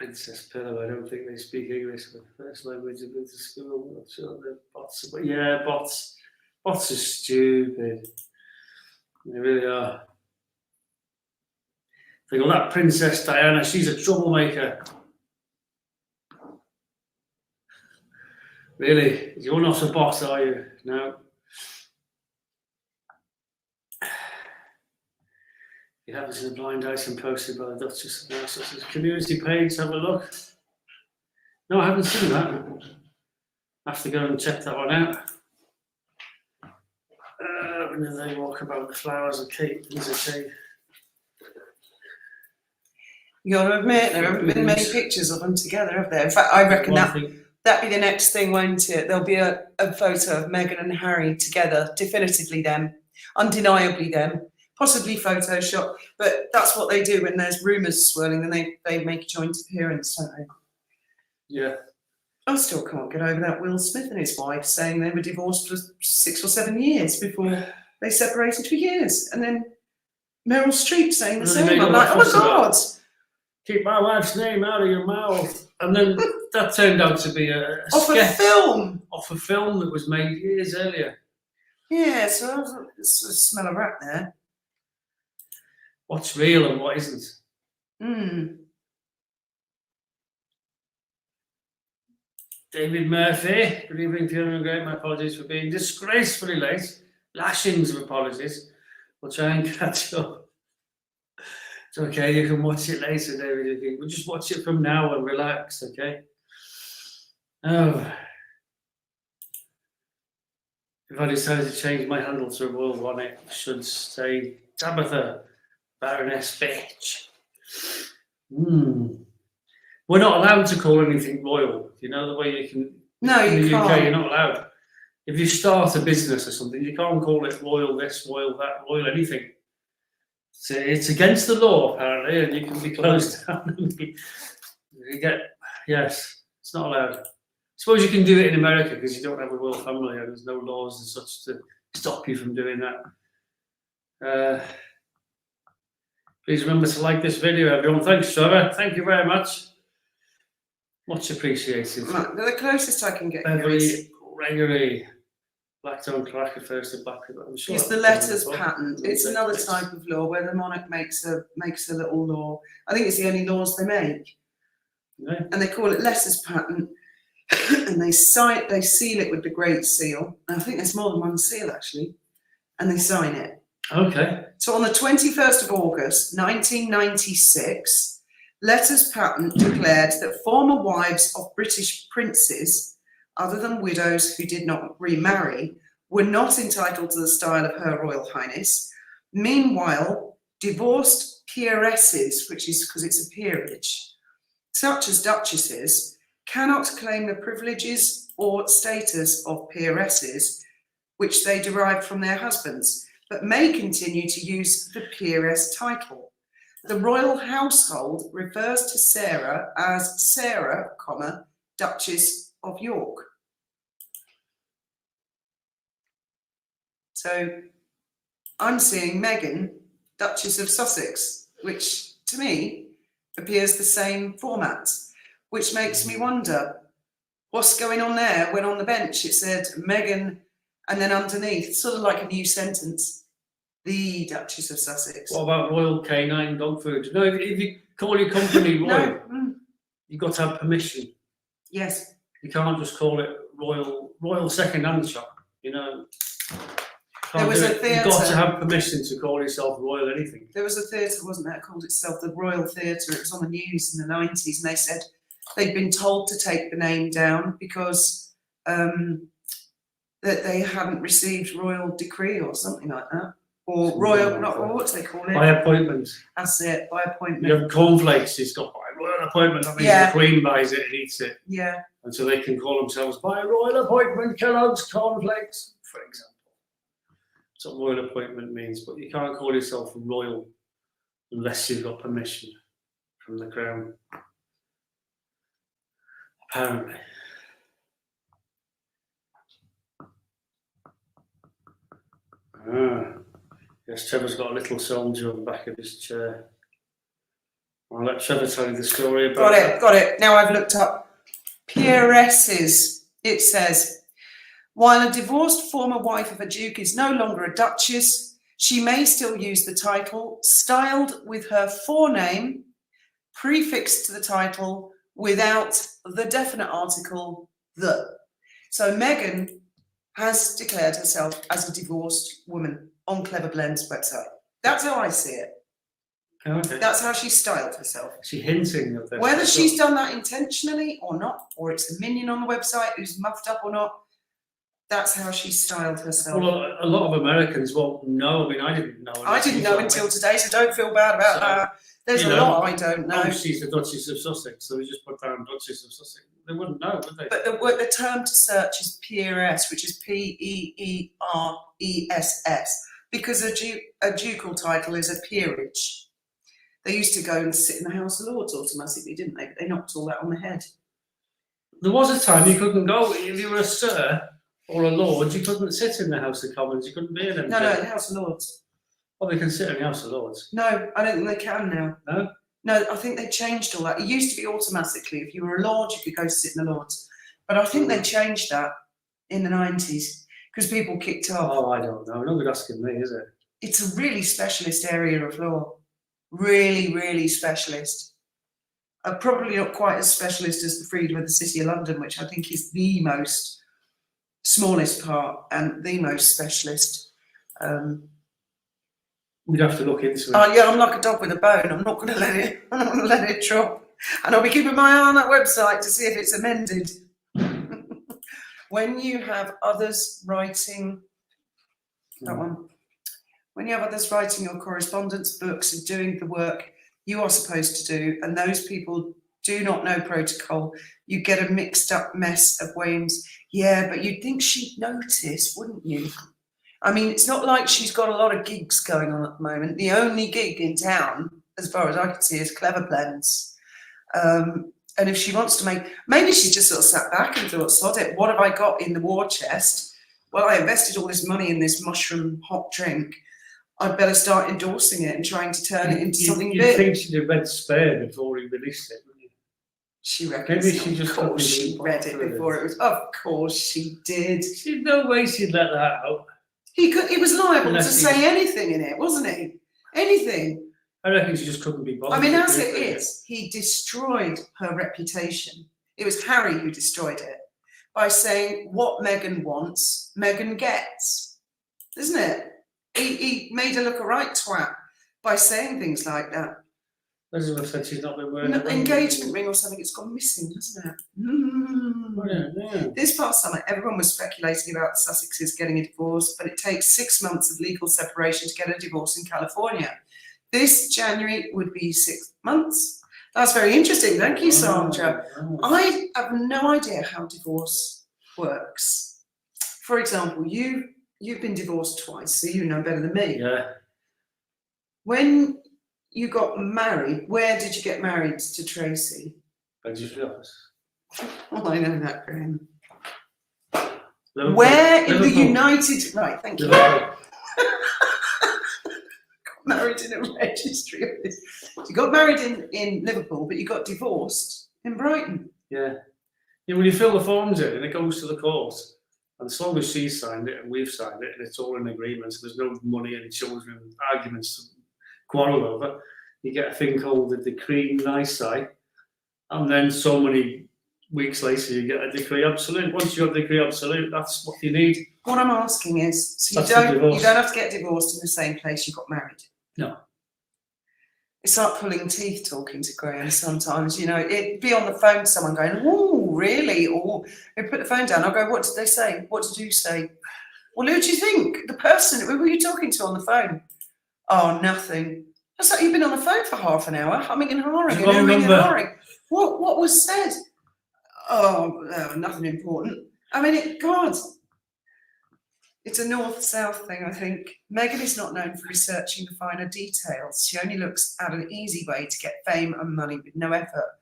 [SPEAKER 2] Princess Pillow. I don't think they speak English. The first language of the school. I'm not sure they're bots. But yeah, bots. Bots are stupid. They really are. Think of that Princess Diana. She's a troublemaker. Really? You're not a bot, are you? No. You haven't seen a blind item posted by the Duchess of Nassau's community page. Have a look. No, I haven't seen that. I have to go and check that one out. When do they walk about the flowers and cake? There's a cake.
[SPEAKER 1] You got to admit, there haven't been many pictures of them together, have there? In fact, I reckon that'd be the next thing, won't it? There'll be a photo of Meghan and Harry together, definitively them, undeniably them, possibly Photoshop, but that's what they do when there's rumours swirling, then they make a joint appearance, don't they?
[SPEAKER 2] Yeah.
[SPEAKER 1] I still can't get over that Will Smith and his wife saying they were divorced for 6 or 7 years before they separated for years. And then Meryl Streep saying the same. I'm like, oh my God.
[SPEAKER 2] Keep my wife's name out of your mouth. And then that turned out to be a
[SPEAKER 1] off
[SPEAKER 2] sketch.
[SPEAKER 1] A film.
[SPEAKER 2] Off a film that was made years earlier.
[SPEAKER 1] Yeah, so I smell a rat there.
[SPEAKER 2] What's real and what isn't? David Murphy, good evening, Fiona and Graham. My apologies for being disgracefully late. Lashings of apologies. We'll try and catch up. It's okay, you can watch it later, David. We'll just watch it from now and relax, okay? Oh. If I decided to change my handle to a royal one, it should say Tabitha, Baroness Bitch. We're not allowed to call anything royal. You know the way you can.
[SPEAKER 1] No,
[SPEAKER 2] in
[SPEAKER 1] you
[SPEAKER 2] the UK,
[SPEAKER 1] can't.
[SPEAKER 2] you're not allowed. If you start a business or something, you can't call it royal this, royal that, royal anything. So it's against the law apparently, and you can be closed down. Yes, it's not allowed. I suppose you can do it in America because you don't have a royal family and there's no laws as such to stop you from doing that. Please remember to like this video, everyone. Thanks, Trevor. Thank you very much. Much appreciated.
[SPEAKER 1] The closest I can get
[SPEAKER 2] Beverly Gregory. Blackstone Clark refers to black people. I'm sure
[SPEAKER 1] it's the letters patent. It's another type of law where the monarch makes a little law. I think it's the only laws they make.
[SPEAKER 2] Yeah.
[SPEAKER 1] And they call it letters patent. And they seal it with the Great Seal. And I think there's more than one seal actually. And they sign it.
[SPEAKER 2] Okay.
[SPEAKER 1] So on the 21st of August, 1996, letters patent declared that former wives of British princes, other than widows who did not remarry, were not entitled to the style of Her Royal Highness. Meanwhile, divorced peeresses, which is because it's a peerage, such as duchesses, cannot claim the privileges or status of peeresses which they derived from their husbands, but may continue to use the peeress title. The royal household refers to Sarah as Sarah, Duchess of York. So I'm seeing Meghan, Duchess of Sussex, which to me appears the same format, which makes me wonder what's going on there when on the bench it said Meghan and then underneath, sort of like a new sentence, the Duchess of Sussex.
[SPEAKER 2] What about Royal Canine Dog Food? No, if you call your company royal, you've got to have permission.
[SPEAKER 1] Yes.
[SPEAKER 2] You can't just call it royal second-hand shop, you know.
[SPEAKER 1] There was a theatre.
[SPEAKER 2] You've got to have permission to call yourself royal anything.
[SPEAKER 1] There was a theatre, wasn't there, called itself the Royal Theatre. It was on the news in the 90s, and they said they'd been told to take the name down because that they hadn't received royal decree or something like that. Or royal, or what do they call it?
[SPEAKER 2] By appointment.
[SPEAKER 1] That's it, by appointment.
[SPEAKER 2] You have cornflakes, it's got by royal appointment. That means the Queen buys it and eats it.
[SPEAKER 1] Yeah.
[SPEAKER 2] And so they can call themselves by royal appointment Kellogg's cornflakes, for example. That's what royal appointment means, but you can't call yourself royal unless you've got permission from the Crown. Apparently. Yes, Trevor's got a little soldier on the back of his chair. I'll let Trevor tell you the story about
[SPEAKER 1] Got it. Now I've looked up peeresses. It says, while a divorced former wife of a duke is no longer a duchess, she may still use the title, styled with her forename, prefixed to the title, without the definite article, the. So Meghan has declared herself as a divorced woman on Clever Blend's website. That's how I see it.
[SPEAKER 2] Okay.
[SPEAKER 1] That's how she styled herself.
[SPEAKER 2] She's hinting of this.
[SPEAKER 1] Whether she's done that intentionally or not, or it's a minion on the website who's muffed up or not, that's how she styled herself.
[SPEAKER 2] Well, a lot of Americans won't know. I mean, I didn't know.
[SPEAKER 1] I didn't know until today, so don't feel bad about that. There's a lot I don't know.
[SPEAKER 2] Oh, she's the Duchess of Sussex, so we just put down Duchess of Sussex. They wouldn't know, would they?
[SPEAKER 1] But the term to search is peeress, which is Peeress, because a ducal title is a peerage. They used to go and sit in the House of Lords automatically, didn't they? But they knocked all that on the head.
[SPEAKER 2] There was a time you couldn't go, if you were a Sir or a Lord, you couldn't sit in the House of Commons, you couldn't be in them.
[SPEAKER 1] No, the House of Lords.
[SPEAKER 2] Well, they can sit in the House of Lords.
[SPEAKER 1] No, I don't think they can now.
[SPEAKER 2] No?
[SPEAKER 1] No, I think they changed all that. It used to be automatically, if you were a Lord, you could go sit in the Lords. But I think they changed that in the 90s because people kicked off.
[SPEAKER 2] Oh, I don't know. Nobody's asking me, is it?
[SPEAKER 1] It's a really specialist area of law. Really, really specialist. Probably not quite as specialist as the freedom of the City of London, which I think is the most smallest part and the most specialist.
[SPEAKER 2] We'd have to look into it.
[SPEAKER 1] Yeah, I'm like a dog with a bone. I'm not going to let it drop. And I'll be keeping my eye on that website to see if it's amended. When you have others writing, that one. When you have others writing your correspondence books and doing the work you are supposed to do, and those people do not know protocol, you get a mixed up mess of ways. Yeah, but you'd think she'd notice, wouldn't you? I mean, it's not like she's got a lot of gigs going on at the moment. The only gig in town, as far as I can see, is Clever Blends. And if she wants to maybe she just sort of sat back and thought, sod it, what have I got in the war chest? Well, I invested all this money in this mushroom hot drink. I'd better start endorsing it and trying to turn it into something big.
[SPEAKER 2] You'd think she'd have read Spare before he released it, wouldn't you?
[SPEAKER 1] She reckons.
[SPEAKER 2] Maybe she just
[SPEAKER 1] of course she read it before it was. Of course she did.
[SPEAKER 2] There's no way she'd let that out.
[SPEAKER 1] He was liable to say anything in it, wasn't he? Anything.
[SPEAKER 2] I reckon she just couldn't be bothered.
[SPEAKER 1] I mean, as it is, he destroyed her reputation. It was Harry who destroyed it by saying what Meghan wants, Meghan gets, isn't it? He made her look a right twat by saying things like that.
[SPEAKER 2] Elizabeth said she's not been wearing
[SPEAKER 1] an engagement ring or something. It's gone missing, hasn't it?
[SPEAKER 2] Yeah.
[SPEAKER 1] This past summer, everyone was speculating about the Sussexes getting a divorce, but it takes 6 months of legal separation to get a divorce in California. This January would be 6 months. That's very interesting. Thank you, Sandra. I have no idea how divorce works. For example, you've been divorced twice, so you know better than me.
[SPEAKER 2] Yeah. When
[SPEAKER 1] you got married, where did you get married to Tracy?
[SPEAKER 2] Registry office.
[SPEAKER 1] Well, I know that, Graham.
[SPEAKER 2] Liverpool.
[SPEAKER 1] Where in the United... Right, thank you. Got married in a registry office. You got married in Liverpool, but you got divorced in Brighton.
[SPEAKER 2] Yeah. Yeah, when you fill the forms in and it goes to the court, and as long as she's signed it and we've signed it and it's all in agreement, so there's no money and children and arguments to quarrel over, you get a thing called the decree nisi, and then so many weeks later you get a decree absolute. Once you have a decree absolute, that's what you need.
[SPEAKER 1] What I'm asking is, so you don't have to get divorced in the same place you got married.
[SPEAKER 2] No.
[SPEAKER 1] It's like pulling teeth talking to Graham sometimes, you know. It'd be on the phone to someone going, oh, really? Or they put the phone down. I'll go, what did they say? What did you say? Well, who do you think? The person, who were you talking to on the phone? Oh, nothing. It's like you've been on the phone for half an hour, humming and hawing and hooing and hawing. What was said? Oh, nothing important. I mean, God, it's a north-south thing, I think. Meghan is not known for researching the finer details. She only looks at an easy way to get fame and money with no effort.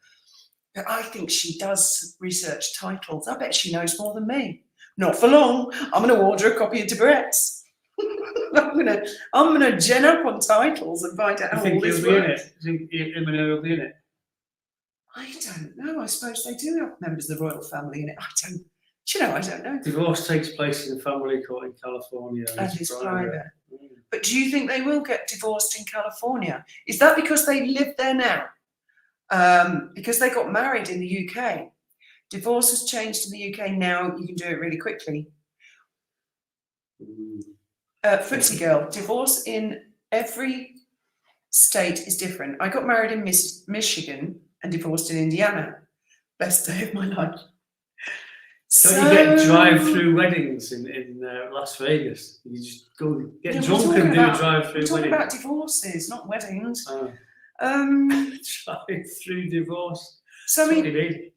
[SPEAKER 1] But I think she does research titles. I bet she knows more than me. Not for long. I'm going to order a copy of Debrett's. I'm gonna gen up on titles and find out
[SPEAKER 2] You
[SPEAKER 1] how
[SPEAKER 2] think
[SPEAKER 1] all this
[SPEAKER 2] he'll be in
[SPEAKER 1] works.
[SPEAKER 2] it? You think him and her will be in it?
[SPEAKER 1] I don't know. I suppose they do have members of the royal family in it. I don't know.
[SPEAKER 2] Divorce takes place in a family court in California.
[SPEAKER 1] And it's private. But do you think they will get divorced in California? Is that because they live there now? Because they got married in the UK. Divorce has changed in the UK now. You can do it really quickly. Footsie girl, divorce in every state is different. I got married in Michigan and divorced in Indiana. Best day of my life.
[SPEAKER 2] Don't you get drive-through weddings in Las Vegas? You just go get drunk and do a drive-through
[SPEAKER 1] we're
[SPEAKER 2] wedding.
[SPEAKER 1] talking about divorces, not weddings.
[SPEAKER 2] Drive-through divorce.
[SPEAKER 1] So
[SPEAKER 2] That's what you need.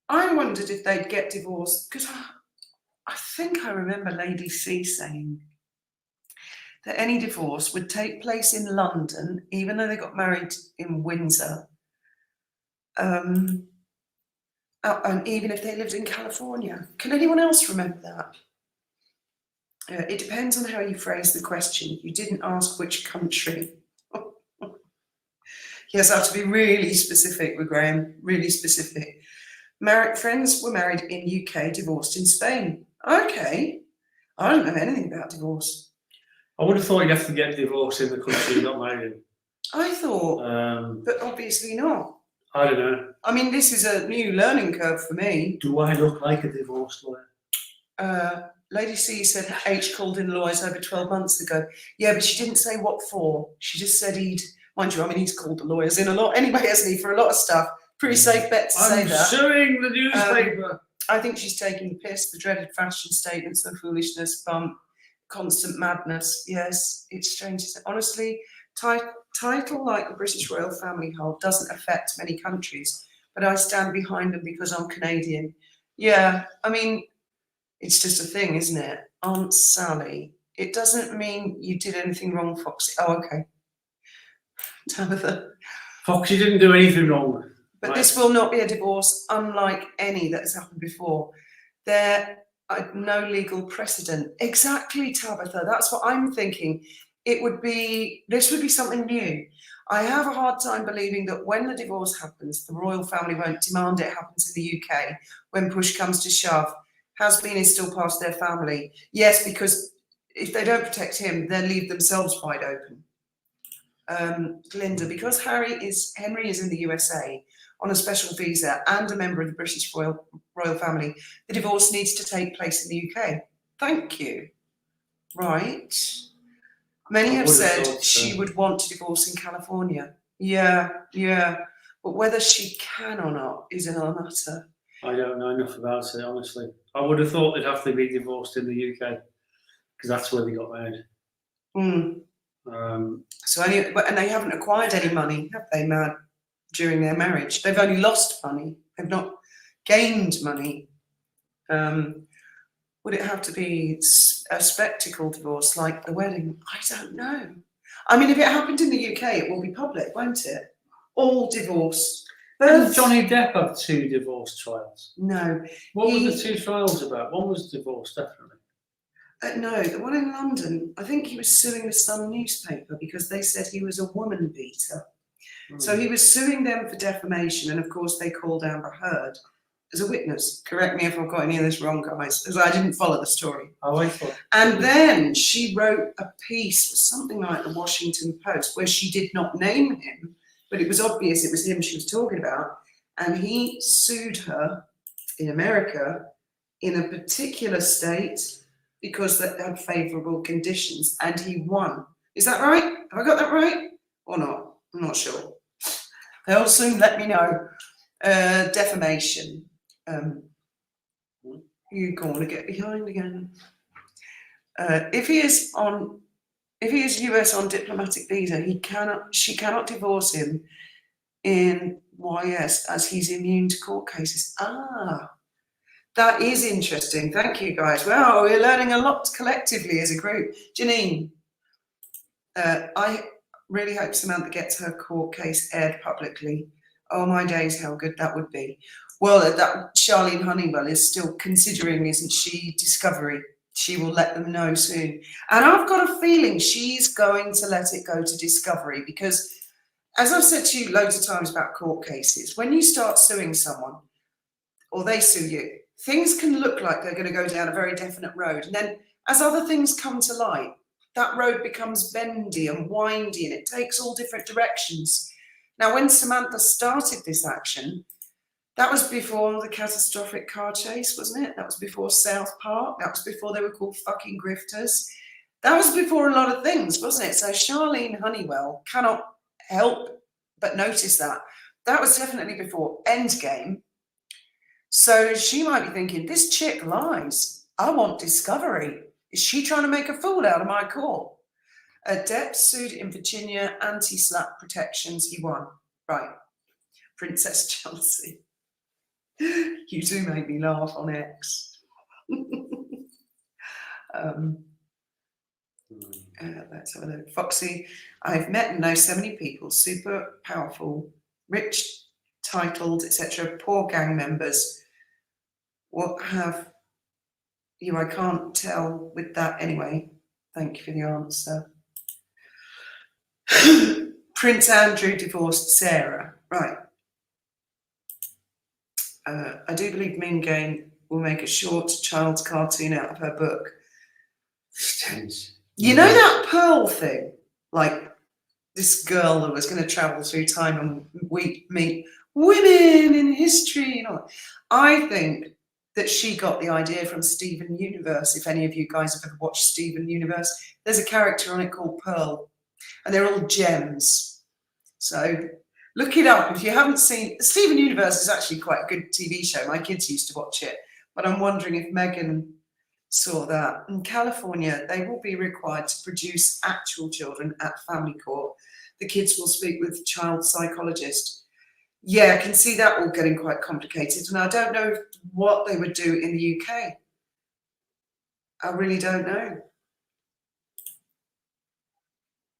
[SPEAKER 1] I wondered if they'd get divorced because I think I remember Lady C saying that any divorce would take place in London, even though they got married in Windsor. And even if they lived in California. Can anyone else remember that? It depends on how you phrase the question. You didn't ask which country. Yes, I have to be really specific with Graham, really specific. Friends were married in UK, divorced in Spain. Okay, I don't know anything about divorce.
[SPEAKER 2] I would have thought you'd have to get divorced in the country you got married in.
[SPEAKER 1] I thought, but obviously not.
[SPEAKER 2] I don't know.
[SPEAKER 1] I mean, this is a new learning curve for me.
[SPEAKER 2] Do I look like a divorce lawyer?
[SPEAKER 1] Lady C said H called in lawyers over 12 months ago. Yeah, but she didn't say what for. She just said mind you, I mean, he's called the lawyers in a lot anyway, hasn't he, for a lot of stuff. Pretty safe bet to say that.
[SPEAKER 2] I'm suing the newspaper.
[SPEAKER 1] I think she's taking the piss, the dreaded fashion statements, the foolishness, bump, constant madness. Yes, it's strange. Honestly, title like the British royal family hold doesn't affect many countries, but I stand behind them because I'm Canadian. Yeah, I mean, it's just a thing, isn't it? Aunt Sally. It doesn't mean you did anything wrong, Foxy. Oh, okay. Tabitha.
[SPEAKER 2] Foxy didn't do anything wrong.
[SPEAKER 1] But
[SPEAKER 2] right.
[SPEAKER 1] This will not be a divorce unlike any that has happened before. There no legal precedent. Exactly, Tabitha. That's what I'm thinking. This would be something new. I have a hard time believing that when the divorce happens, the royal family won't demand it happens in the UK when push comes to shove. Has-been is still part of their family. Yes, because if they don't protect him, they'll leave themselves wide open. Glinda, because Henry is in the USA on a special visa and a member of the British royal family, the divorce needs to take place in the UK. Thank you. Right. Many have said she would want to divorce in California. Yeah. But whether she can or not is another matter.
[SPEAKER 2] I don't know enough about it, honestly. I would have thought they'd have to be divorced in the UK because that's where they got married.
[SPEAKER 1] And they haven't acquired any money, have they, during their marriage? They've only lost money. They've not gained money. Would it have to be a spectacle divorce like the wedding? I don't know. I mean, if it happened in the UK, it will be public, won't it? All divorce.
[SPEAKER 2] Didn't Johnny Depp have 2 divorce trials?
[SPEAKER 1] No.
[SPEAKER 2] What were the 2 trials about? One was divorce, definitely.
[SPEAKER 1] No, the one in London, I think he was suing the Sun newspaper because they said he was a woman beater. So he was suing them for defamation, and of course they called Amber Heard as a witness. Correct me if I've got any of this wrong, guys, as I didn't follow the story.
[SPEAKER 2] Oh, I thought.
[SPEAKER 1] And then she wrote a piece for something like the Washington Post where she did not name him, but it was obvious it was him she was talking about. And he sued her in America in a particular state because they had favourable conditions, and he won. Is that right? Have I got that right or not? I'm not sure. They'll soon let me know. Defamation. You're going to get behind again. If he is US on diplomatic visa, she cannot divorce him in YS as he's immune to court cases. That is interesting. Thank you, guys. Wow, we're learning a lot collectively as a group. Janine, I really hope Samantha gets her court case aired publicly. Oh my days, how good that would be. Well, that Charlene Honeywell is still considering, isn't she, discovery? She will let them know soon. And I've got a feeling she's going to let it go to discovery because, as I've said to you loads of times about court cases, when you start suing someone or they sue you, things can look like they're going to go down a very definite road. And then as other things come to light, that road becomes bendy and windy and it takes all different directions. Now, when Samantha started this action, that was before the catastrophic car chase, wasn't it? That was before South Park. That was before they were called fucking grifters. That was before a lot of things, wasn't it? So Charlene Honeywell cannot help but notice that. That was definitely before Endgame. So she might be thinking, this chick lies. I want discovery. Is she trying to make a fool out of my court? Depp sued in Virginia, anti-slap protections. He won. Right. Princess Chelsea. You do make me laugh on X. Let's have a look. Foxy, I've met and know so many people, super powerful, rich, titled, etc., poor gang members. What have you? I can't tell with that anyway. Thank you for the answer. Prince Andrew divorced Sarah. Right. I do believe Mean Game will make a short child's cartoon out of her book. You know that Pearl thing? Like this girl that was going to travel through time and we meet women in history and all. I think that she got the idea from Steven Universe. If any of you guys have ever watched Steven Universe, there's a character on it called Pearl, and they're all gems. So look it up if you haven't seen. Steven Universe is actually quite a good TV show. My kids used to watch it, but I'm wondering if Megan saw that. In California, they will be required to produce actual children at family court. The kids will speak with child psychologist. Yeah, I can see that all getting quite complicated. And I don't know what they would do in the UK. I really don't know.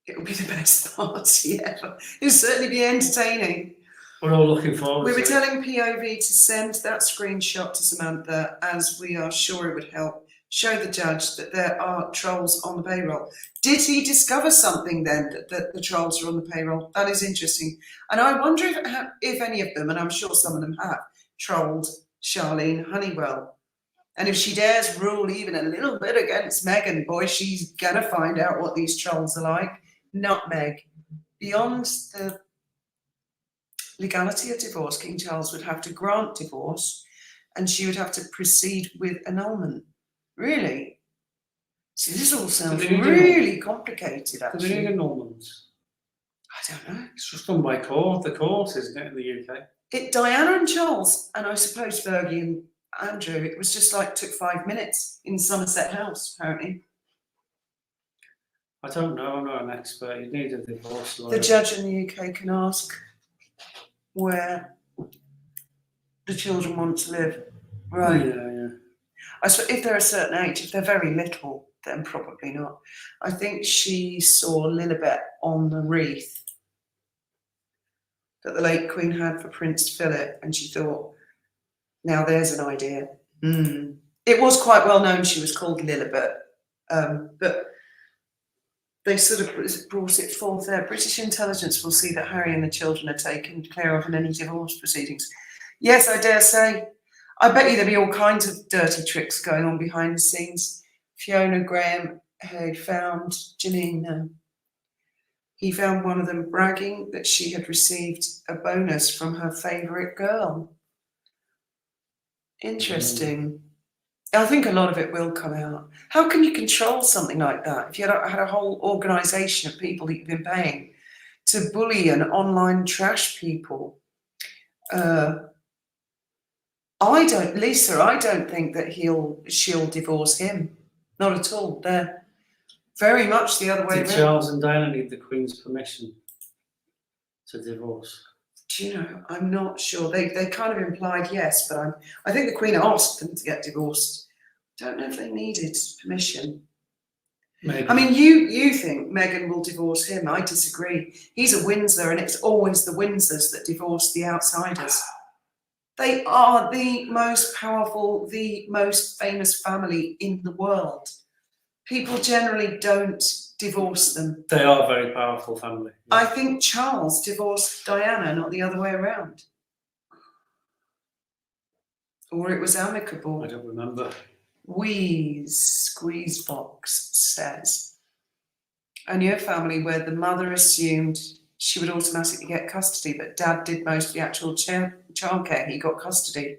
[SPEAKER 1] It would be the best party ever. It would certainly be entertaining.
[SPEAKER 2] We're all looking forward to it.
[SPEAKER 1] We were telling POV to send that screenshot to Samantha, as we are sure it would help show the judge that there are trolls on the payroll. Did he discover something then that the trolls are on the payroll? That is interesting. And I wonder if any of them, and I'm sure some of them have, trolled Charlene Honeywell. And if she dares rule even a little bit against Meghan, boy, she's going to find out what these trolls are like. Nutmeg. Beyond the legality of divorce, King Charles would have to grant divorce and she would have to proceed with annulment. Really? See, this all sounds really complicated, actually.
[SPEAKER 2] Do they need annulment?
[SPEAKER 1] I don't know.
[SPEAKER 2] It's just done by court, the court, isn't it, in the UK?
[SPEAKER 1] Diana and Charles, and I suppose Fergie and Andrew, it was just like took 5 minutes in Somerset House, apparently.
[SPEAKER 2] I don't know, I'm not an expert. You need a divorce lawyer.
[SPEAKER 1] The judge in the UK can ask where the children want to live. Right.
[SPEAKER 2] Yeah.
[SPEAKER 1] I suppose if they're a certain age, if they're very little, then probably not. I think she saw Lilibet on the wreath that the late Queen had for Prince Philip, and she thought, now there's an idea. It was quite well known she was called Lilibet, but they sort of brought it forth there. British intelligence will see that Harry and the children are taken care of in any divorce proceedings. Yes, I dare say. I bet you there'll be all kinds of dirty tricks going on behind the scenes. Fiona Graham had found Janine. He found one of them bragging that she had received a bonus from her favourite girl. Interesting. I think a lot of it will come out. How can you control something like that? If you had a whole organisation of people that you've been paying to bully and online trash people. I don't think that she'll divorce him. Not at all. They're very much the other way around.
[SPEAKER 2] Did Charles and Diana need the Queen's permission to divorce?
[SPEAKER 1] Do you know, I'm not sure. They kind of implied yes, but I think the Queen asked them to get divorced. I don't know if they needed permission.
[SPEAKER 2] Maybe.
[SPEAKER 1] I mean, you think Meghan will divorce him. I disagree. He's a Windsor, and it's always the Windsors that divorce the outsiders. They are the most powerful, the most famous family in the world. People generally don't divorce them.
[SPEAKER 2] They are a very powerful family. Yeah.
[SPEAKER 1] I think Charles divorced Diana, not the other way around. Or it was amicable.
[SPEAKER 2] I don't remember.
[SPEAKER 1] Squeezebox says, I knew a family where the mother assumed she would automatically get custody, but dad did most of the actual childcare. He got custody.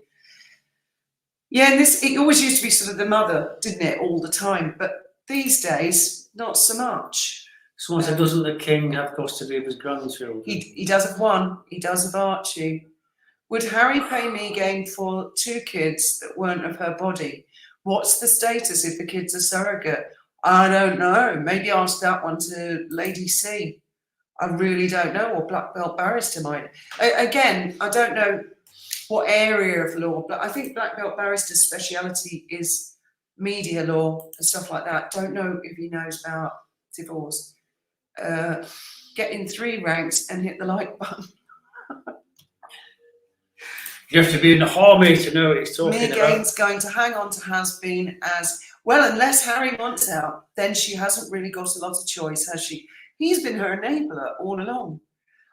[SPEAKER 1] Yeah, and it always used to be sort of the mother, didn't it, all the time? But these days, not so much.
[SPEAKER 2] Someone said, doesn't the king have custody of his grandchildren?
[SPEAKER 1] He does have one. He does have Archie. Would Harry pay Meghan for 2 kids that weren't of her body? What's the status if the kid's a surrogate? I don't know. Maybe ask that one to Lady C. I really don't know, or Black Belt Barrister might. Again, I don't know what area of law, but I think Black Belt Barrister's speciality is media law and stuff like that. Don't know if he knows about divorce. Get in 3 ranks and hit the like button.
[SPEAKER 2] You have to be in the army to know what he's talking about.
[SPEAKER 1] Meghan's going to hang on to has been as well, unless Harry wants out, then she hasn't really got a lot of choice, has she? He's been her enabler all along.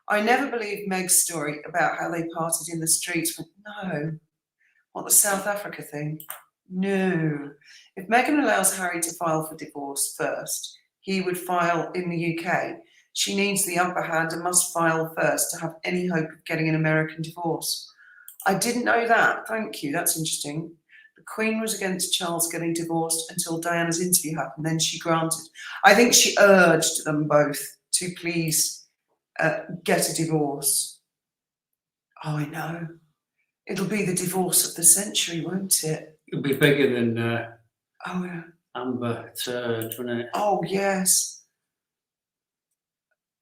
[SPEAKER 1] I never believed Meg's story about how they parted in the streets. No. What, the South Africa thing? No. If Meghan allows Harry to file for divorce first, he would file in the UK. She needs the upper hand and must file first to have any hope of getting an American divorce. I didn't know that. Thank you. That's interesting. The Queen was against Charles getting divorced until Diana's interview happened. Then she granted. I think she urged them both to please get a divorce. Oh, I know. It'll be the divorce of the century, won't it?
[SPEAKER 2] It'll be bigger than
[SPEAKER 1] Oh, yeah.
[SPEAKER 2] Amber Turd, won't it?
[SPEAKER 1] Oh, yes.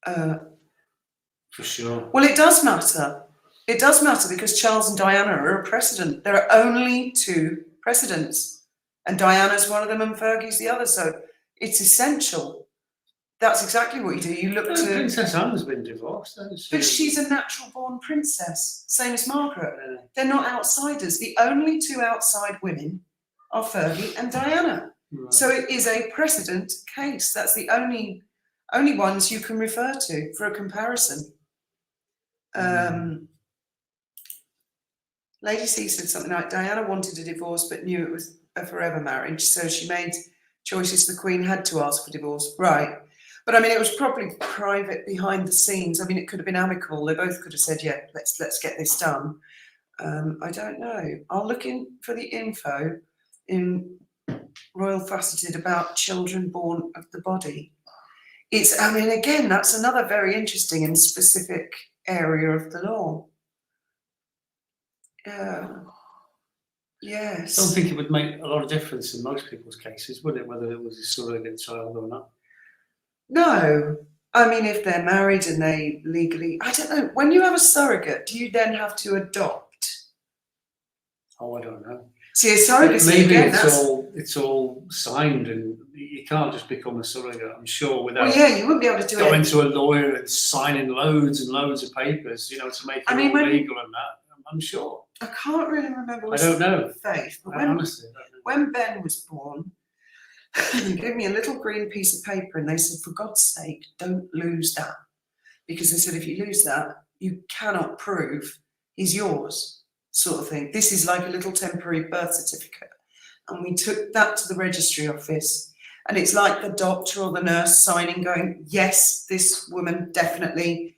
[SPEAKER 2] For sure.
[SPEAKER 1] Well, it does matter. It does matter because Charles and Diana are a precedent. There are only 2 precedents, and Diana's one of them and Fergie's the other. So it's essential. That's exactly what you do. You look to
[SPEAKER 2] Princess Anne's been divorced, hasn't she?
[SPEAKER 1] But she's a natural-born princess, same as Margaret. They're not outsiders. The only 2 outside women are Fergie and Diana.
[SPEAKER 2] Right.
[SPEAKER 1] So it is a precedent case. That's the only ones you can refer to for a comparison. Lady C said something like, Diana wanted a divorce but knew it was a forever marriage, so she made choices the Queen had to ask for divorce. Right. But I mean, it was probably private behind the scenes. I mean, it could have been amicable. They both could have said, yeah, let's get this done. I don't know. I'll look in for the info in Royal Faceted about children born of the body. I mean, again, that's another very interesting and specific area of the law. Yes.
[SPEAKER 2] I don't think it would make a lot of difference in most people's cases, would it? Whether it was a surrogate child or not.
[SPEAKER 1] No. I mean, if they're married and they legally, I don't know. When you have a surrogate, do you then have to adopt?
[SPEAKER 2] Oh, I don't know.
[SPEAKER 1] See, a surrogate.
[SPEAKER 2] Maybe again, it's all signed, and you can't just become a surrogate. I'm sure without.
[SPEAKER 1] Well, yeah, you wouldn't be able to do
[SPEAKER 2] going to a lawyer and signing loads and loads of papers, to make it all legal and that. I'm sure.
[SPEAKER 1] I can't really remember.
[SPEAKER 2] I don't know.
[SPEAKER 1] Faith, but
[SPEAKER 2] honestly,
[SPEAKER 1] when Ben was born, they gave me a little green piece of paper and they said, for God's sake, don't lose that. Because they said, if you lose that, you cannot prove he's yours, sort of thing. This is like a little temporary birth certificate. And we took that to the registry office. And it's like the doctor or the nurse signing, going, yes, this woman definitely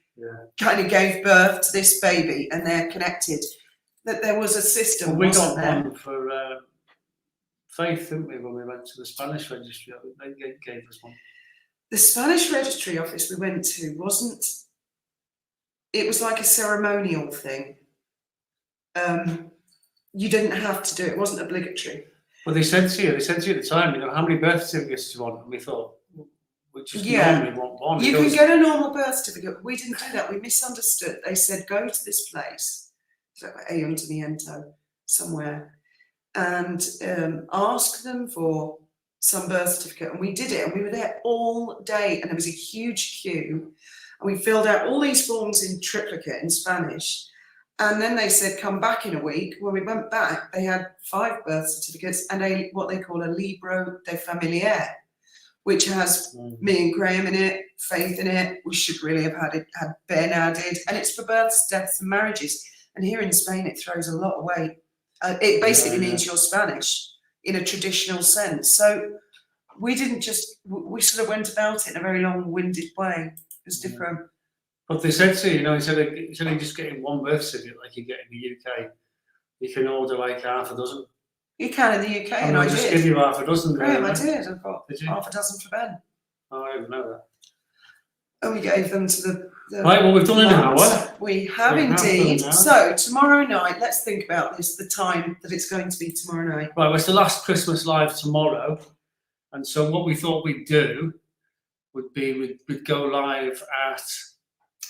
[SPEAKER 1] kind of gave birth to this baby and they're connected. That there was a system.
[SPEAKER 2] Well, we got one for Faith, didn't we, when we went to the Spanish registry? They gave us one.
[SPEAKER 1] The Spanish registry office we went to wasn't, it was like a ceremonial thing. You didn't have to do it, it wasn't obligatory.
[SPEAKER 2] Well, they said to you at the time, how many birth certificates do you want? And we thought, we just normally want one.
[SPEAKER 1] You can get a normal birth certificate. We didn't do that. We misunderstood. They said, go to this place, so Ayun to the Ento, somewhere, and ask them for some birth certificate. And we did it. And we were there all day. And there was a huge queue. And we filled out all these forms in triplicate in Spanish. And then they said, come back in a week. When we went back, they had 5 birth certificates and what they call a libro de familiare, which has me and Graham in it, Faith in it. We should really have had Ben added. And it's for births, deaths and marriages. And here in Spain, it throws a lot of weight. It basically means you're Spanish in a traditional sense. So we didn't we sort of went about it in a very long-winded way. It was different.
[SPEAKER 2] But they said to you, instead of just getting 1 birth certificate like you get in the UK, you can order like half a dozen.
[SPEAKER 1] You can in the UK,
[SPEAKER 2] and I just give you half a dozen.
[SPEAKER 1] Graham, I did. I've got half a dozen for Ben.
[SPEAKER 2] Oh, I didn't know that.
[SPEAKER 1] And we gave them to the
[SPEAKER 2] right, well, we've done an hour.
[SPEAKER 1] We have indeed. So tomorrow night, let's think about this, the time that it's going to be tomorrow night.
[SPEAKER 2] Right, well, it's the last Christmas live tomorrow. And so what we thought we'd do would be we'd go live at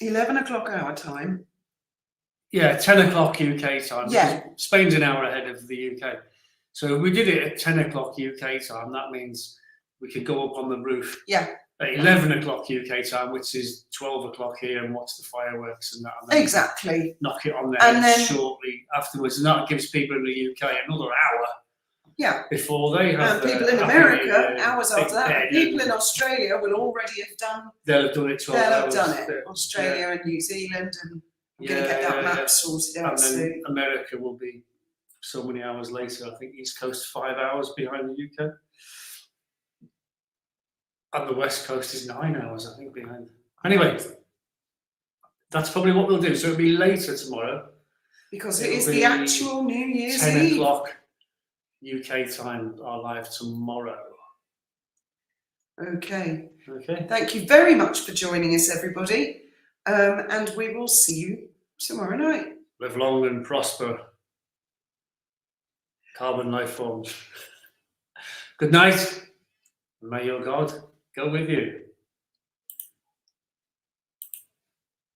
[SPEAKER 1] 11 o'clock our time.
[SPEAKER 2] Yeah, 10 o'clock UK time.
[SPEAKER 1] Yeah.
[SPEAKER 2] Spain's an hour ahead of the UK. So if we did it at 10 o'clock UK time, that means we could go up on the roof.
[SPEAKER 1] Yeah.
[SPEAKER 2] At 11 o'clock UK time, which is 12 o'clock here, and watch the fireworks and that. And then
[SPEAKER 1] exactly.
[SPEAKER 2] Knock it on there
[SPEAKER 1] and then,
[SPEAKER 2] shortly afterwards. And that gives people in the UK another hour.
[SPEAKER 1] Yeah.
[SPEAKER 2] Before they have.
[SPEAKER 1] And people in America, hours after that. People in Australia will already have done.
[SPEAKER 2] They'll have done it 12
[SPEAKER 1] hours.
[SPEAKER 2] They'll
[SPEAKER 1] have done it. Australia and New Zealand, and I'm going to get that map sorted out
[SPEAKER 2] and then
[SPEAKER 1] soon.
[SPEAKER 2] America will be so many hours later. I think East Coast 5 hours behind the UK. And the West Coast is 9 hours, I think, behind. Anyway, that's probably what we'll do. So it'll be later tomorrow.
[SPEAKER 1] Because it is the actual New Year's
[SPEAKER 2] 10
[SPEAKER 1] Eve.
[SPEAKER 2] o'clock UK time, our live tomorrow.
[SPEAKER 1] Okay.
[SPEAKER 2] Okay.
[SPEAKER 1] Thank you very much for joining us, everybody. And we will see you tomorrow night.
[SPEAKER 2] Live long and prosper. Carbon life forms. Good night. May your God go with you.